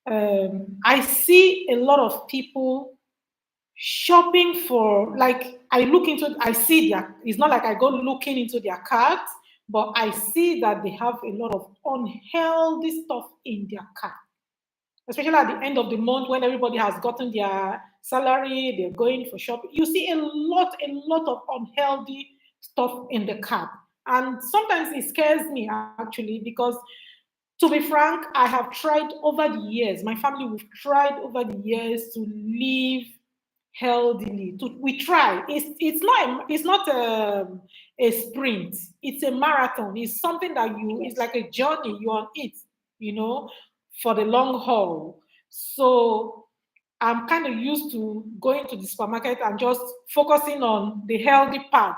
I see a lot of people shopping for, like, I see it's not like I go looking into their carts, but I see that they have a lot of unhealthy stuff in their cart. Especially at the end of the month when everybody has gotten their salary, they're going for shopping. You see a lot of unhealthy stuff in the cart. And sometimes it scares me actually, because to be frank, I have tried over the years, my family, we've tried over the years to live healthily. We try. It's not a sprint. It's a marathon. It's something that it's like a journey. You're on it, you know, for the long haul. So I'm kind of used to going to the supermarket and just focusing on the healthy part,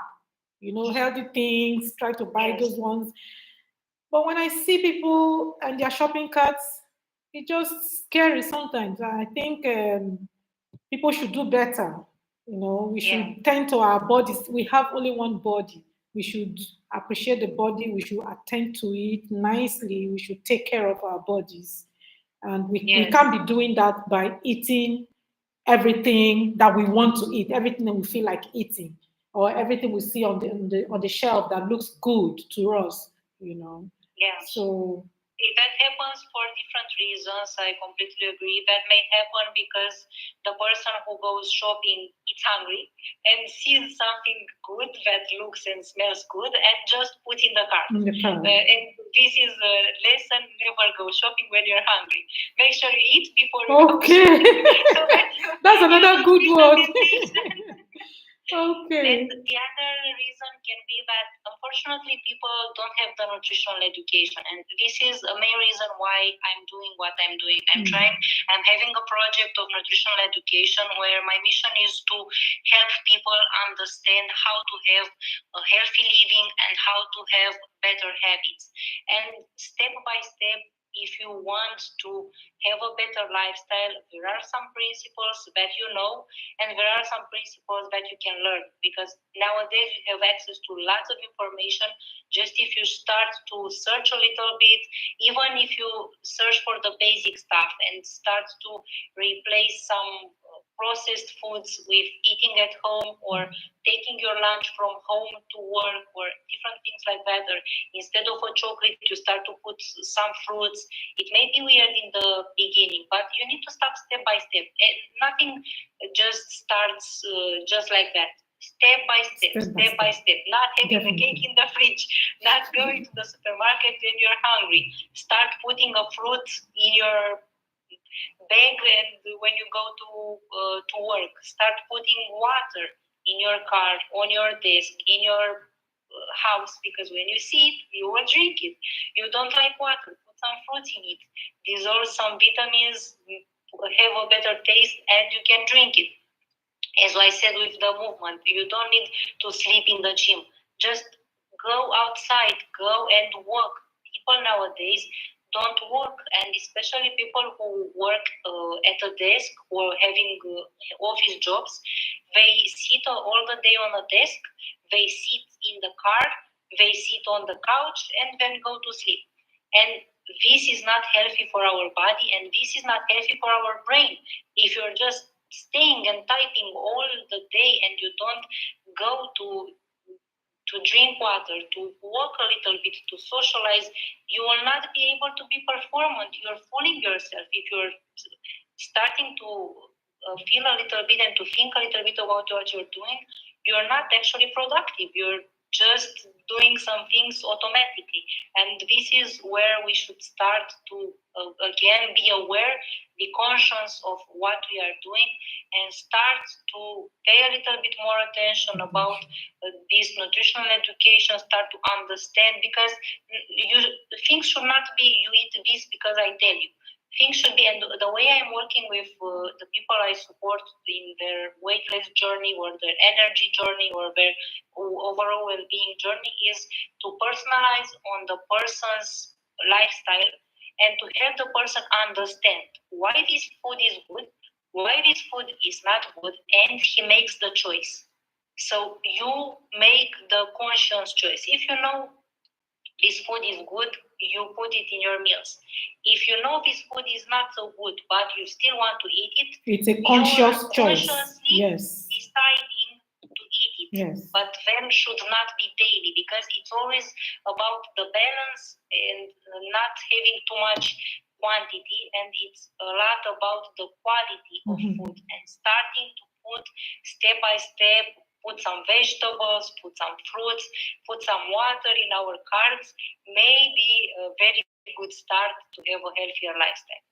healthy things, try to buy those ones. But when I see people and their shopping carts, it's just scary sometimes. I think people should do better. We should tend to our bodies. We have only one body. We should appreciate the body. We should attend to it nicely. We should take care of our bodies. And we can't be doing that by eating everything that we want to eat, everything that we feel like eating, or everything we see on the shelf that looks good to us. Yeah. So That happens for different reasons. I completely agree. That may happen because the person who goes shopping is hungry and sees something good that looks and smells good and just put in the cart. And this is a lesson: never go shopping when you're hungry. Make sure you eat before you go shopping. So that's another good one. Okay. And the other reason can be that unfortunately people don't have the nutritional education, and this is a main reason why I'm doing what I'm doing. I'm having a project of nutritional education where my mission is to help people understand how to have a healthy living and how to have better habits. And step by step, if you want to have a better lifestyle, there are some principles that you know, and there are some principles that you can learn, because nowadays you have access to lots of information. Just if you start to search a little bit, even if you search for the basic stuff and start to replace some processed foods with eating at home or taking your lunch from home to work or different things like that, or instead of a chocolate you start to put some fruits. It may be weird in the beginning, but you need to start step by step. And nothing just starts just like that. Step by step, not having a cake in the fridge, not going to the supermarket when you're hungry. Start putting a fruit in your bag, and when you go to work, start putting water in your car, on your desk, in your house, because when you see it, you will drink it. You don't like water, put some fruit in it. Dissolve some vitamins, have a better taste, and you can drink it. As I said with the movement, you don't need to sleep in the gym. Just go outside, go and walk. People nowadays don't work, and especially people who work at a desk or having office jobs, they sit all the day on a desk, they sit in the car, they sit on the couch, and then go to sleep. And this is not healthy for our body, and this is not healthy for our brain. If you're just staying and typing all the day and you don't go to drink water, to walk a little bit, to socialize, you will not be able to be performant. You're fooling yourself. If you're starting to feel a little bit and to think a little bit about what you're doing, you're not actually productive. You're just doing some things automatically. And this is where we should start to, again, be aware, be conscious of what we are doing, and start to pay a little bit more attention about this nutritional education, start to understand, because things should not be you eat this because I tell you. Things should be, and the way I'm working with the people I support in their weight loss journey or their energy journey or their overall well-being journey is to personalize on the person's lifestyle and to help the person understand why this food is good, why this food is not good, and he makes the choice. So you make the conscious choice. If you know this food is good, you put it in your meals. If you know this food is not so good, but you still want to eat it, it's a conscious choice. Yes. Deciding to eat it. Yes. But then should not be daily, because it's always about the balance and not having too much quantity, and it's a lot about the quality of food, and starting to put step by step, put some vegetables, put some fruits, put some water in our cards, may be a very good start to have a healthier lifestyle.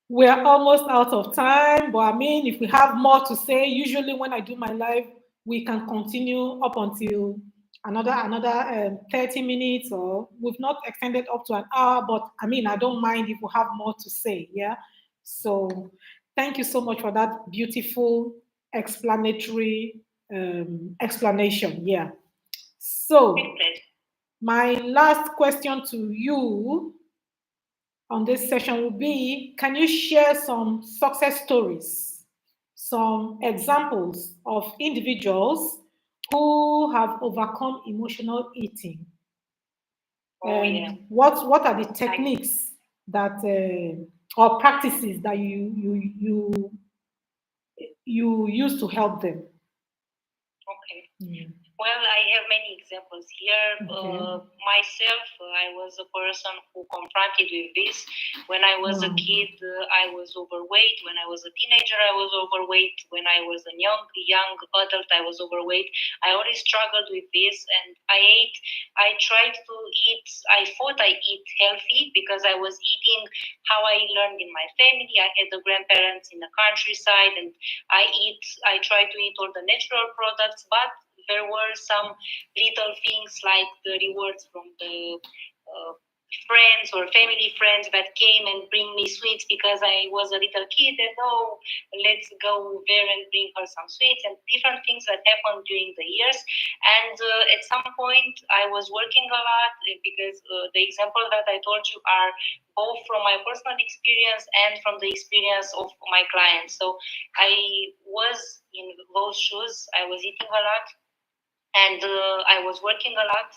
We're almost out of time, but I mean, if we have more to say, usually when I do my live, we can continue up until another 30 minutes, or we've not extended up to an hour, but I mean, I don't mind if we have more to say, yeah? So thank you so much for that beautiful explanatory explanation, yeah. So my last question to you on this session will be, can you share some success stories, some examples of individuals who have overcome emotional eating? What are the techniques that or practices that you use to help them? Okay. Well, I have many examples here. Okay. Myself, I was a person who confronted with this. When I was a kid, I was overweight. When I was a teenager, I was overweight. When I was a young adult, I was overweight. I always struggled with this, and I tried to eat. I thought I eat healthy because I was eating how I learned in my family. I had the grandparents in the countryside, and I tried to eat all the natural products, but there were some little things like the rewards from the friends or family friends that came and bring me sweets because I was a little kid, and oh, let's go there and bring her some sweets, and different things that happened during the years. And at some point I was working a lot because the example that I told you are both from my personal experience and from the experience of my clients. So I was in those shoes. I was eating a lot, and I was working a lot,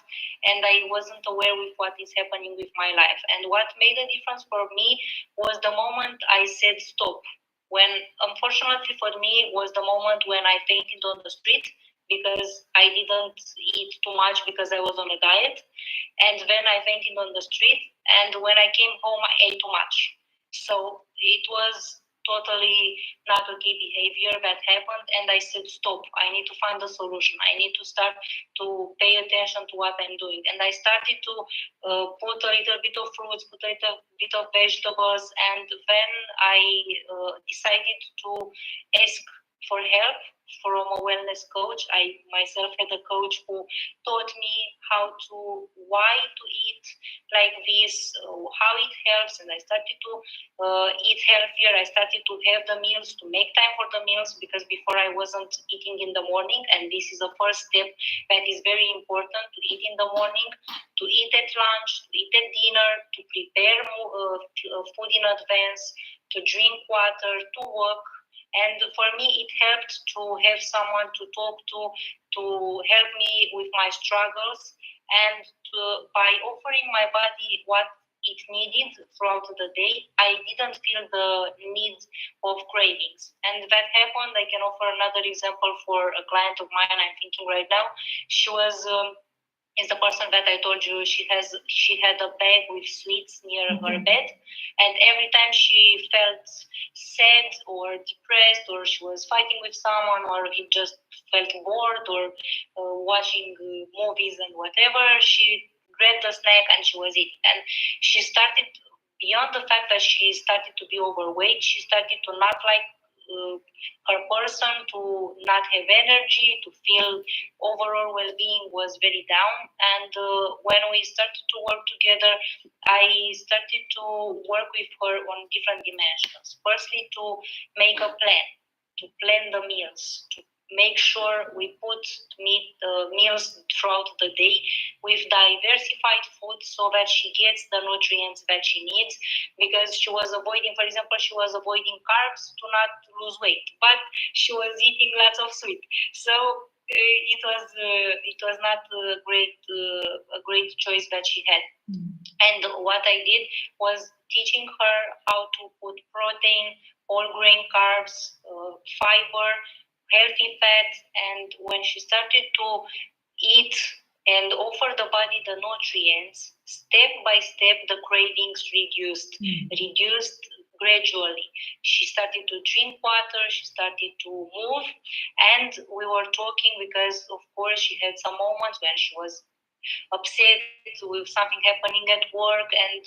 and I wasn't aware with what is happening with my life. And what made a difference for me was the moment I said stop. When, unfortunately for me, was the moment when I fainted on the street because I didn't eat too much because I was on a diet, and then I fainted on the street. And when I came home, I ate too much. So it was totally not okay behavior that happened, and I said stop. I need to find a solution. I need to start to pay attention to what I'm doing. And I started to put a little bit of fruits, put a little bit of vegetables, and then I decided to ask for help from a wellness coach. I myself had a coach who taught me why to eat like this, how it helps, and I started to eat healthier. I started to have the meals, to make time for the meals, because before I wasn't eating in the morning, and this is the first step that is very important: to eat in the morning, to eat at lunch, to eat at dinner, to prepare food in advance, to drink water, to walk. And for me, it helped to have someone to talk to help me with my struggles, and by offering my body what it needed throughout the day, I didn't feel the need of cravings. And that happened. I can offer another example for a client of mine I'm thinking right now. She was is the person that I told you. She had a bag with sweets near her bed, and every time she felt sad or depressed, or she was fighting with someone, or he just felt bored, or watching movies and whatever, she grabbed a snack and she was eating. And she started, beyond the fact that she started to be overweight, she started to not like her person, to not have energy, to feel overall well-being was very down. And when we started to work together, I started to work with her on different dimensions. Firstly, to make a plan, to plan the meals, to make sure we put meals throughout the day with diversified food so that she gets the nutrients that she needs, because she was avoiding, for example, she was avoiding carbs to not lose weight, but she was eating lots of sweet. So it was not a great choice that she had. And what I did was teaching her how to put protein, whole grain carbs, fiber, healthy fats. And when she started to eat and offer the body the nutrients, step by step the cravings reduced gradually. She started to drink water, she started to move, and we were talking because, of course, she had some moments when she was upset with something happening at work, and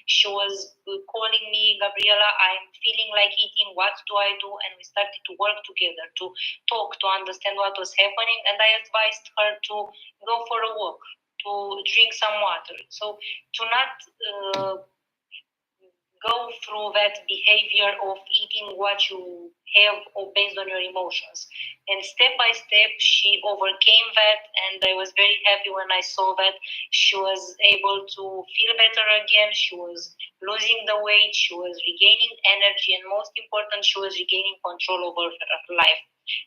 she was calling me, Gabriela, I'm feeling like eating, what do I do? And we started to work together, to talk, to understand what was happening, and I advised her to go for a walk, to drink some water. So to not go through that behavior of eating what you have or based on your emotions. And step by step, she overcame that, and I was very happy when I saw that she was able to feel better again. She was losing the weight, she was regaining energy, and most important, she was regaining control over her life.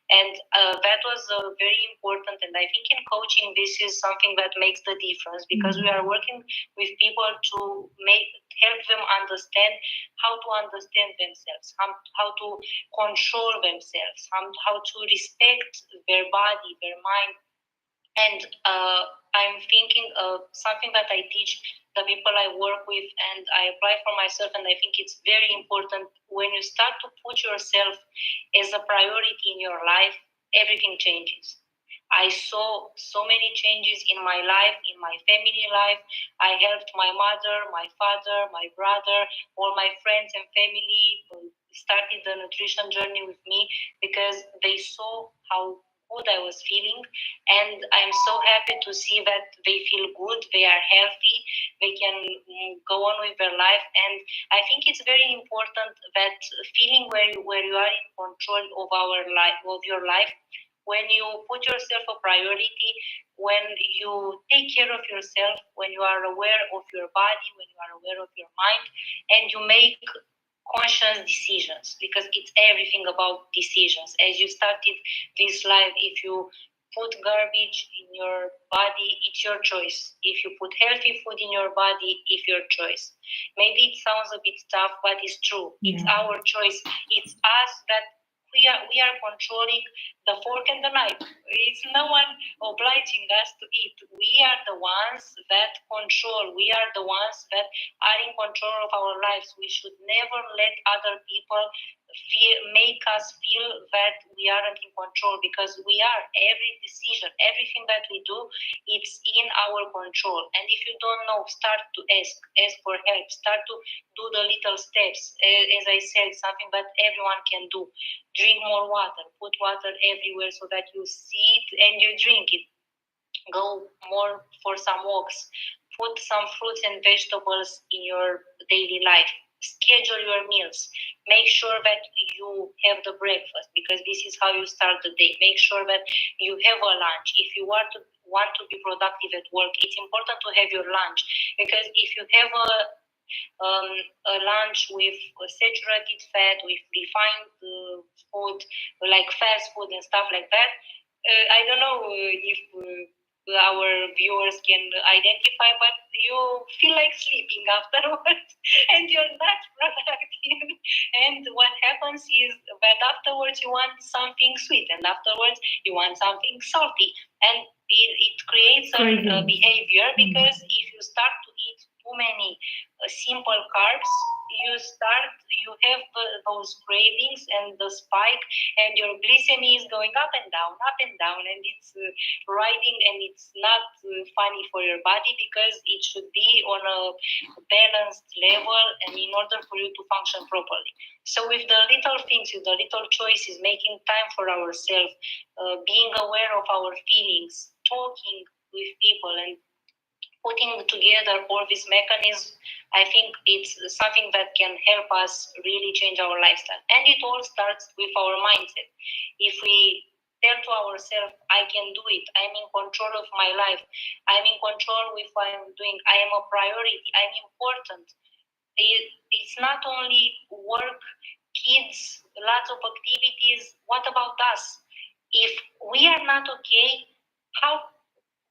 And that was very important. And I think in coaching, this is something that makes the difference, because we are working with people to help them understand how to understand themselves, how to control themselves, how to respect their body, their mind, And I'm thinking of something that I teach the people I work with and I apply for myself, and I think it's very important. When you start to put yourself as a priority in your life, everything changes. I saw so many changes in my life, in my family life. I helped my mother, my father, my brother, all my friends and family who started the nutrition journey with me because they saw how good I was feeling, and I'm so happy to see that they feel good, they are healthy, they can go on with their life. And I think it's very important that feeling where you are in control of your life, when you put yourself a priority, when you take care of yourself, when you are aware of your body, when you are aware of your mind, and you make conscious decisions, because it's everything about decisions. As you started this life, if you put garbage in your body, it's your choice. If you put healthy food in your body, it's your choice. Maybe it sounds a bit tough, but it's true. It's our choice. It's us that we are controlling the fork and the knife. It's no one obliging us to eat. We are the ones that control. We are the ones that are in control of our lives. We should never let other people make us feel that we aren't in control, because we are. Every decision, everything that we do, it's in our control. And if you don't know, start to ask for help. Start to do the little steps. As I said, something that everyone can do. Drink more water. Put water everywhere so that you see it and you drink it. Go more for some walks. Put some fruits and vegetables in your daily life. Schedule your meals. Make sure that you have the breakfast, because this is how you start the day. Make sure that you have a lunch. If you want to be productive at work, it's important to have your lunch, because if you have a lunch with saturated fat, with refined food, like fast food and stuff like that, I don't know if our viewers can identify, but you feel like sleeping afterwards and you're not productive. And what happens is that afterwards you want something sweet, and afterwards you want something salty. And it creates a behavior, because if you start to eat too many simple carbs, you have those cravings and the spike, and your glycemia is going up and down, and it's riding, and it's not funny for your body, because it should be on a balanced level, and in order for you to function properly. So with the little things, with the little choices, making time for ourselves, being aware of our feelings, talking with people, and putting together all these mechanisms, I think it's something that can help us really change our lifestyle. And it all starts with our mindset. If we tell to ourselves, I can do it, I'm in control of my life, I'm in control with what I'm doing, I am a priority, I'm important. It's not only work, kids, lots of activities. What about us? If we are not okay, how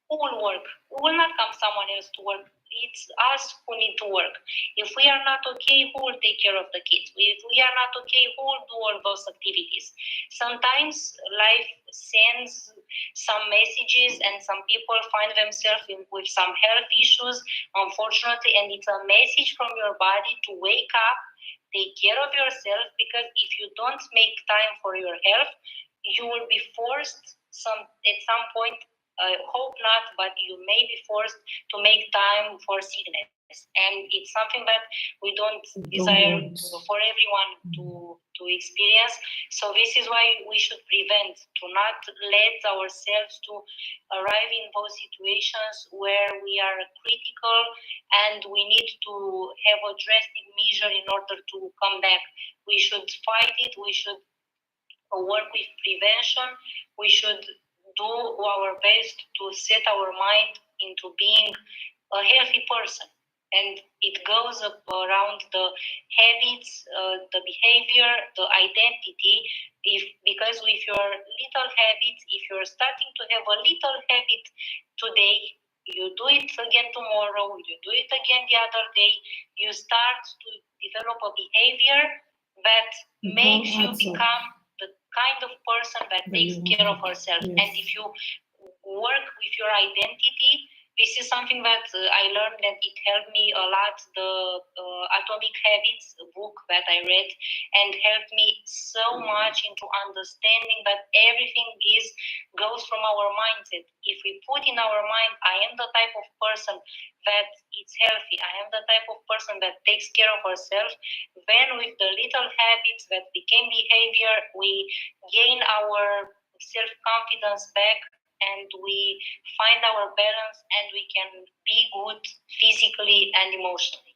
who will work? We will not come someone else to work. It's us who need to work. If we are not okay, who will take care of the kids? If we are not okay, who will do all those activities? Sometimes life sends some messages, and some people find themselves with some health issues, unfortunately, and it's a message from your body to wake up, take care of yourself, because if you don't make time for your health, you will be forced at some point, hope not, but you may be forced to make time for sickness. And it's something that we don't desire for everyone to experience. So this is why we should prevent, to not let ourselves to arrive in those situations where we are critical and we need to have a drastic measure in order to come back. We should fight it. We should work with prevention. We should do our best to set our mind into being a healthy person. And it goes around the habits, the behavior, the identity. Because with your little habits, if you're starting to have a little habit today, you do it again tomorrow, you do it again the other day, you start to develop a behavior that makes you become the kind of person that takes care of herself. Yes. And if you work with your identity. This is something that I learned, and it helped me a lot. The Atomic Habits book that I read, and helped me so much into understanding that everything goes from our mindset. If we put in our mind, I am the type of person that is healthy, I am the type of person that takes care of herself, then with the little habits that became behavior, we gain our self-confidence back, and we find our balance, and we can be good physically and emotionally.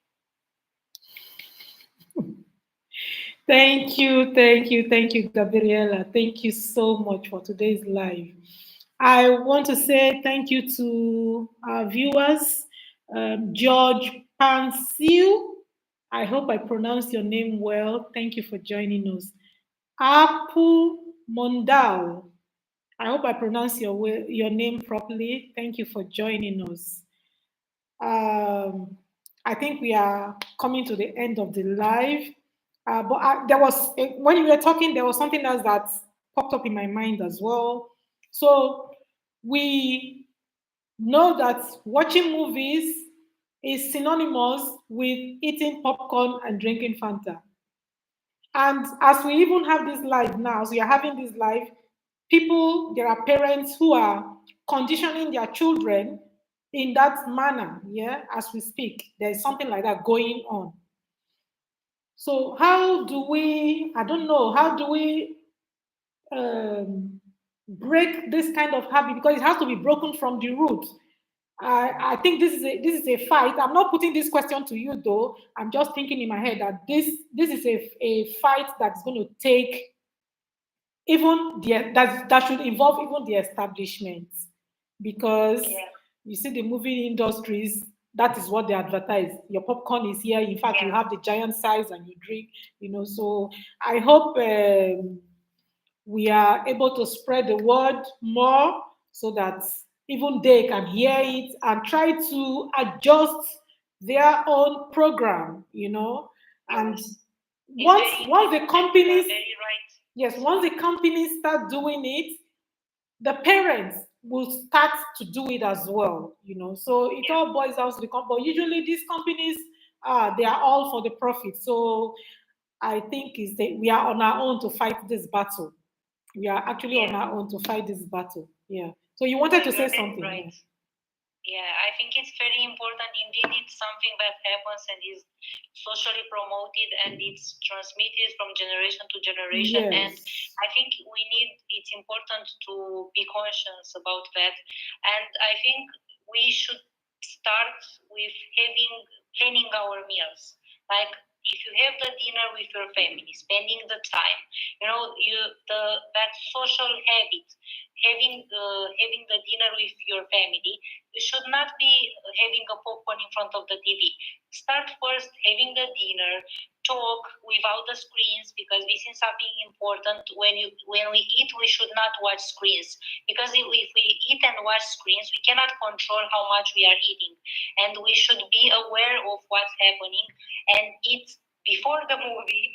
Thank you, Gabriela. Thank you so much for today's live. I want to say thank you to our viewers, George Pansiu. I hope I pronounced your name well. Thank you for joining us. Apu Mondao. I hope I pronounced your name properly. Thank you for joining us. I think we are coming to the end of the live. But there was, when you were talking, there was something else that popped up in my mind as well. So we know that watching movies is synonymous with eating popcorn and drinking Fanta. And as we even have this live now, so we are having this live, there are parents who are conditioning their children in that manner, yeah, as we speak. There's something like that going on. So how do we, I don't know, how do we break this kind of habit? Because it has to be broken from the root. I think this is a fight. I'm not putting this question to you though. I'm just thinking in my head that this is a fight that's going to take even that should involve even the establishment, because you see the movie industries, that is what they advertise. Your popcorn is here. In fact, you have the giant size and you drink. So I hope we are able to spread the word more so that even they can hear it and try to adjust their own program. And once the companies, yes, once the companies start doing it, the parents will start to do it as well. So it all boils down to the company. But usually these companies, they are all for the profit. So I think we are on our own to fight this battle. We are actually on our own to fight this battle. Yeah. So you wanted to say something. Right. Yeah, I think it's very important. Indeed, it's something that happens and is socially promoted, and it's transmitted from generation to generation. Yes. And I think it's important to be conscious about that. And I think we should start with planning our meals. Like, if you have the dinner with your family, spending the time, that social habit, having the dinner with your family, you should not be having a popcorn in front of the TV. Start first having the dinner, talk without the screens, because this is something important. When we eat, we should not watch screens, because if we eat and watch screens, we cannot control how much we are eating, and we should be aware of what's happening and eat before the movie.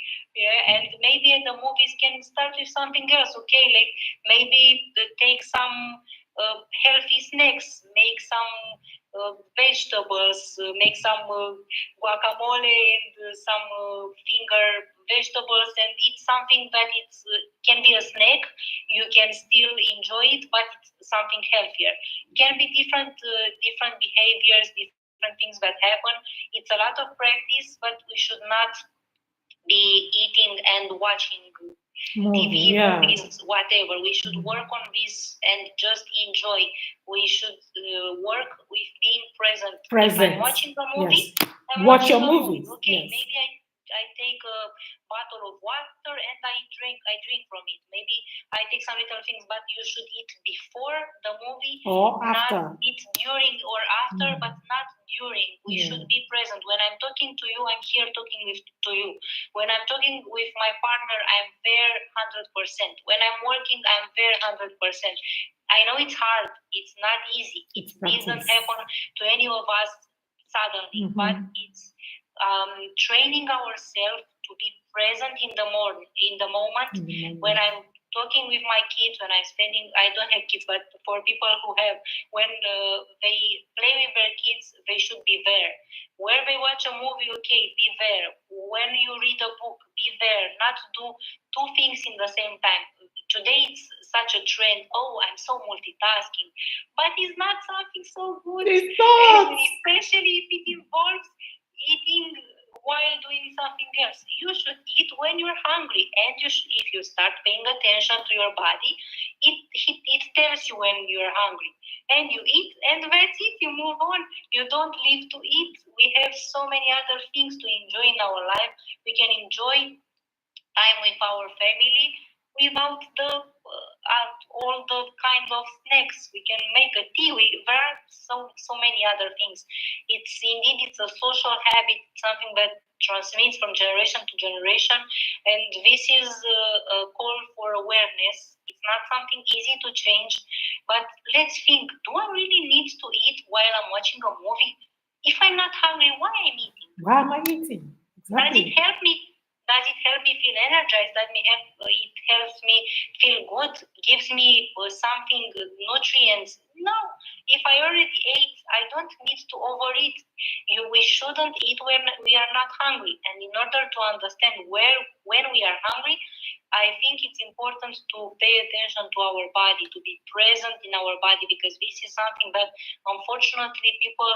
And maybe the movies can start with something else. Okay, like maybe take some healthy snacks, make some vegetables, make some guacamole and some finger vegetables, and eat something that can be a snack. You can still enjoy it, but it's something healthier. Can be different behaviors, different things that happen. It's a lot of practice, but we should not be eating and watching TV, movies, whatever. We should work on this and just enjoy. We should work with being present. If I'm watching a movie, I'm watch your movie. movies. Okay, maybe I take a bottle of water and I drink from it. Maybe I take some little things, but you should eat before the movie, or after. Not eat during or after, but not during. We should be present. When I'm talking to you, I'm here talking to you. When I'm talking with my partner, I'm there 100%. When I'm working, I'm there 100%. I know it's hard. It's not easy. It doesn't happen to any of us suddenly, but it's training ourselves to be present in the moment when I'm talking with my kids when I'm spending. I don't have kids, but for people who have, when they play with their kids, they should be there. Where they watch a movie, okay, be there. When you read a book, be there. Not do two things in the same time. Today it's such a trend. Oh, I'm so multitasking, but it's not something so good. It's not. And especially if it involves eating while doing something else. You should eat when you're hungry, and if you start paying attention to your body, it tells you when you're hungry, and you eat, and that's it. You move on. You don't live to eat. We have so many other things to enjoy in our life. We can enjoy time with our family without all the kind of snacks. We can make a tea. There are so many other things. It's a social habit, something that transmits from generation to generation, and this is a call for awareness. It's not something easy to change, but let's think: do I really need to eat while I'm watching a movie? If I'm not hungry, why am I eating? Why am I eating? Exactly. Does it help me? Does it help me feel energized? It helps me feel good? Gives me something nutrients? No. If I already ate, I don't need to overeat. We shouldn't eat when we are not hungry. And in order to understand when we are hungry, I think it's important to pay attention to our body, to be present in our body, because this is something that unfortunately people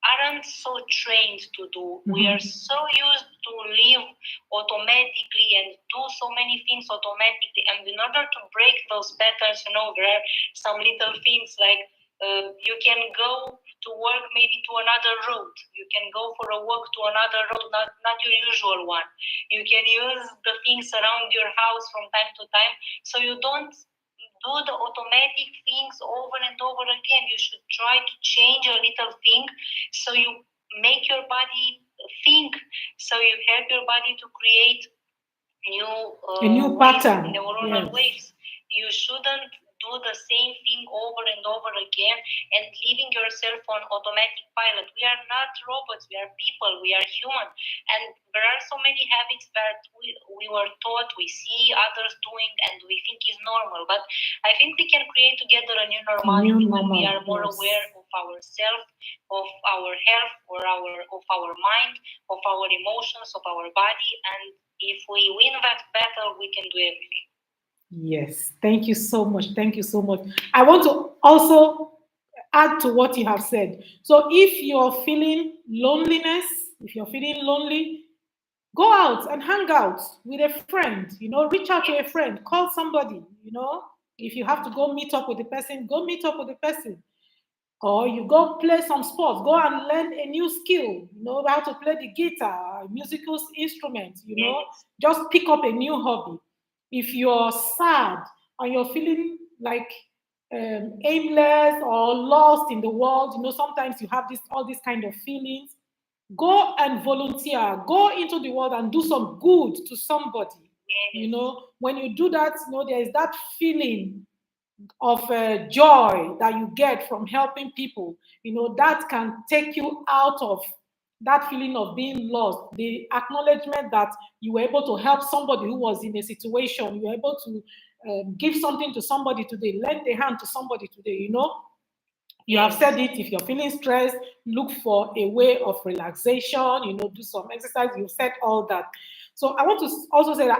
aren't so trained to do. We are so used to live automatically and do so many things automatically. And in order to break those patterns, there are some little things like you can go to work maybe to another road. You can go for a walk to another road, not your usual one. You can use the things around your house from time to time, so you don't do the automatic things over and over again. You should try to change a little thing, so you make your body think, so you help your body to create a new pattern. Neuronal waves. You shouldn't do the same thing over and over again and leaving yourself on automatic pilot. We are not robots, we are people, we are human. And there are so many habits that we were taught, we see others doing, and we think is normal. But I think we can create together a new normality when we are more aware of ourselves, of our health, of our mind, of our emotions, of our body. And if we win that battle, we can do everything. Yes, thank you so much. Thank you so much. I want to also add to what you have said. So if you're feeling loneliness, if you're feeling lonely, go out and hang out with a friend, reach out to a friend, call somebody. If you have to go meet up with the person, go meet up with the person. Or you go play some sports, go and learn a new skill, how to play the guitar, a musical instrument, just pick up a new hobby. If you're sad and you're feeling like aimless or lost in the world, sometimes you have all these kind of feelings. Go and volunteer, go into the world and do some good to somebody. When you do that, there is that feeling of joy that you get from helping people, that can take you out of that feeling of being lost. The acknowledgement that you were able to help somebody who was in a situation, you were able to give something to somebody today, lend a hand to somebody today. You have said it. If you're feeling stressed, look for a way of relaxation, do some exercise. You've said all that. So I want to also say that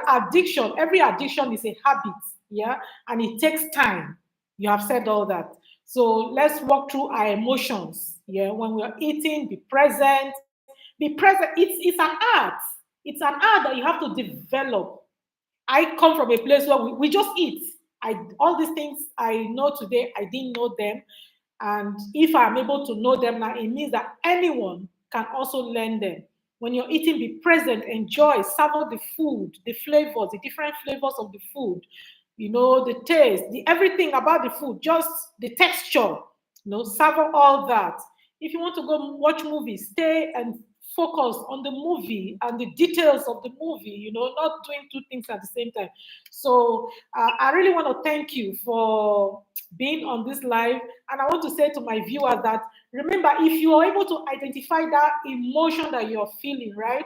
every addiction is a habit, yeah, and it takes time. You have said all that. So let's walk through our emotions. Yeah, when we're eating, be present. Be present. It's an art. It's an art that you have to develop. I come from a place where we just eat. All these things I know today, I didn't know them. And if I'm able to know them now, it means that anyone can also learn them. When you're eating, be present, enjoy, savor the food, the flavors, the different flavors of the food, the taste, the everything about the food, just the texture, savor all that. If you want to go watch movies, stay and focus on the movie and the details of the movie, not doing two things at the same time. So I really want to thank you for being on this live. And I want to say to my viewers that remember, if you are able to identify that emotion that you're feeling, right?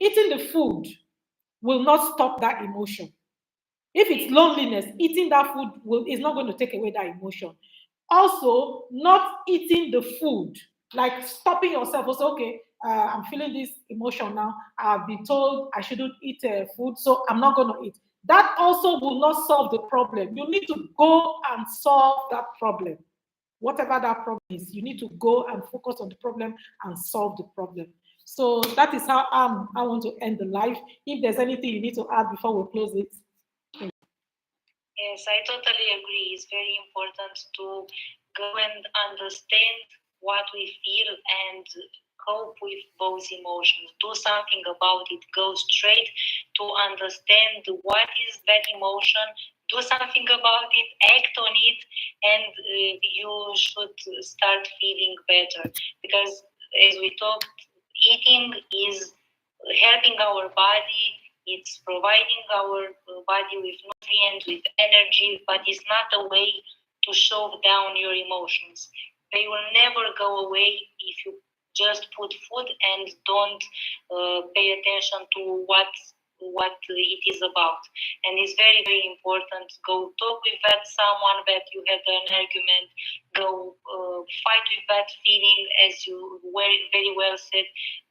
Eating the food will not stop that emotion. If it's loneliness, eating that food is not going to take away that emotion. Also, not eating the food, like stopping yourself. Also, okay, I'm feeling this emotion now. I've been told I shouldn't eat food, so I'm not going to eat. That also will not solve the problem. You need to go and solve that problem. Whatever that problem is, you need to go and focus on the problem and solve the problem. So that is how I want to end the live. If there's anything you need to add before we close it. Yes, I totally agree. It's very important to go and understand what we feel and cope with those emotions. Do something about it. Go straight to understand what is that emotion. Do something about it. Act on it, and you should start feeling better. Because as we talked, eating is helping our body. It's providing our body with nutrients, with energy, but it's not a way to shove down your emotions. They will never go away if you just put food and don't pay attention to what it is about. And it's very, very important. Go talk with that someone that you had an argument. Go fight with that feeling, as you very, very well said.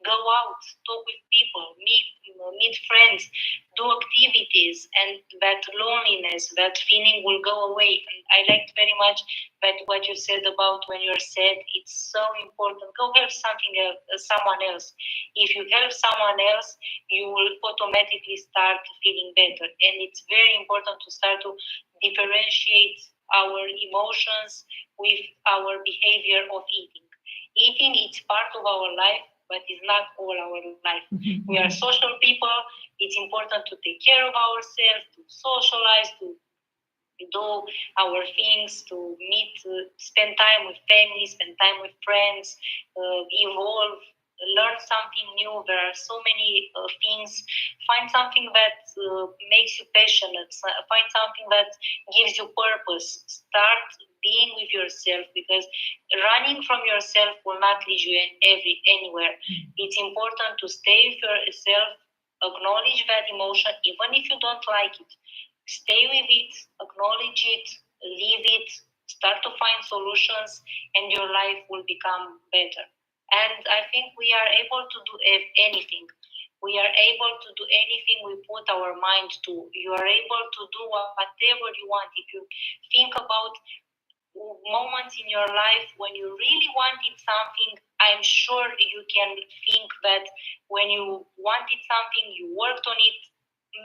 Go out, talk with people, meet friends, do activities, and that loneliness, that feeling will go away. And I liked very much that what you said about when you're sad. It's so important. Go help someone else. If you help someone else, you will automatically start feeling better. And it's very important to start to differentiate our emotions with our behavior of eating. Eating is part of our life, but it's not all our life. We are social people. It's important to take care of ourselves, to socialize, to do our things, to meet, spend time with family, spend time with friends, evolve, learn something new. There are so many things. Find something that makes you passionate. Find something that gives you purpose. Start being with yourself, because running from yourself will not lead you anywhere. It's important to stay with yourself, acknowledge that emotion, even if you don't like it. Stay with it, acknowledge it, live it, start to find solutions, and your life will become better. And I think we are able to do anything. We are able to do anything we put our mind to. You are able to do whatever you want. If you think about moments in your life when you really wanted something, I'm sure you can think that when you wanted something, you worked on it,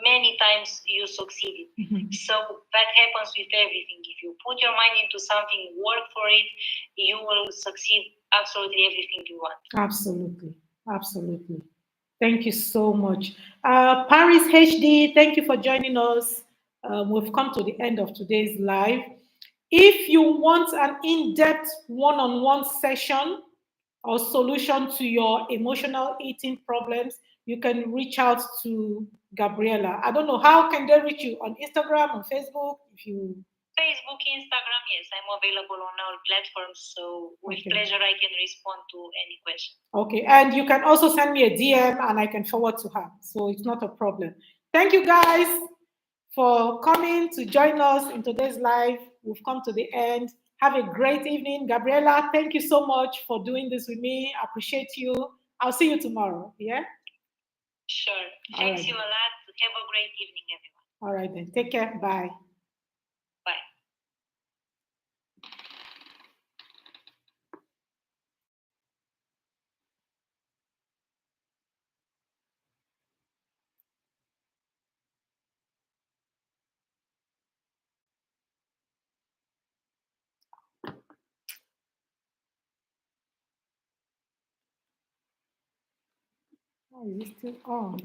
many times you succeeded. So that happens with everything. If you put your mind into something, work for it, you will succeed absolutely everything you want. Absolutely. Absolutely. Thank you so much. Paris HD, thank you for joining us. We've come to the end of today's live. If you want an in-depth one-on-one session or solution to your emotional eating problems, you can reach out to Gabriela. I don't know, how can they reach you? On Instagram, on Facebook? If you Facebook, Instagram, yes, I'm available on all platforms. So with pleasure, I can respond to any question. Okay, and you can also send me a DM and I can forward to her. So it's not a problem. Thank you guys for coming to join us in today's live. We've come to the end. Have a great evening. Gabriela, thank you so much for doing this with me. I appreciate you. I'll see you tomorrow. Yeah? Sure. Thanks you a lot. Have a great evening, everyone. All right, then. Take care. Bye. Bye. Oh, is it still on?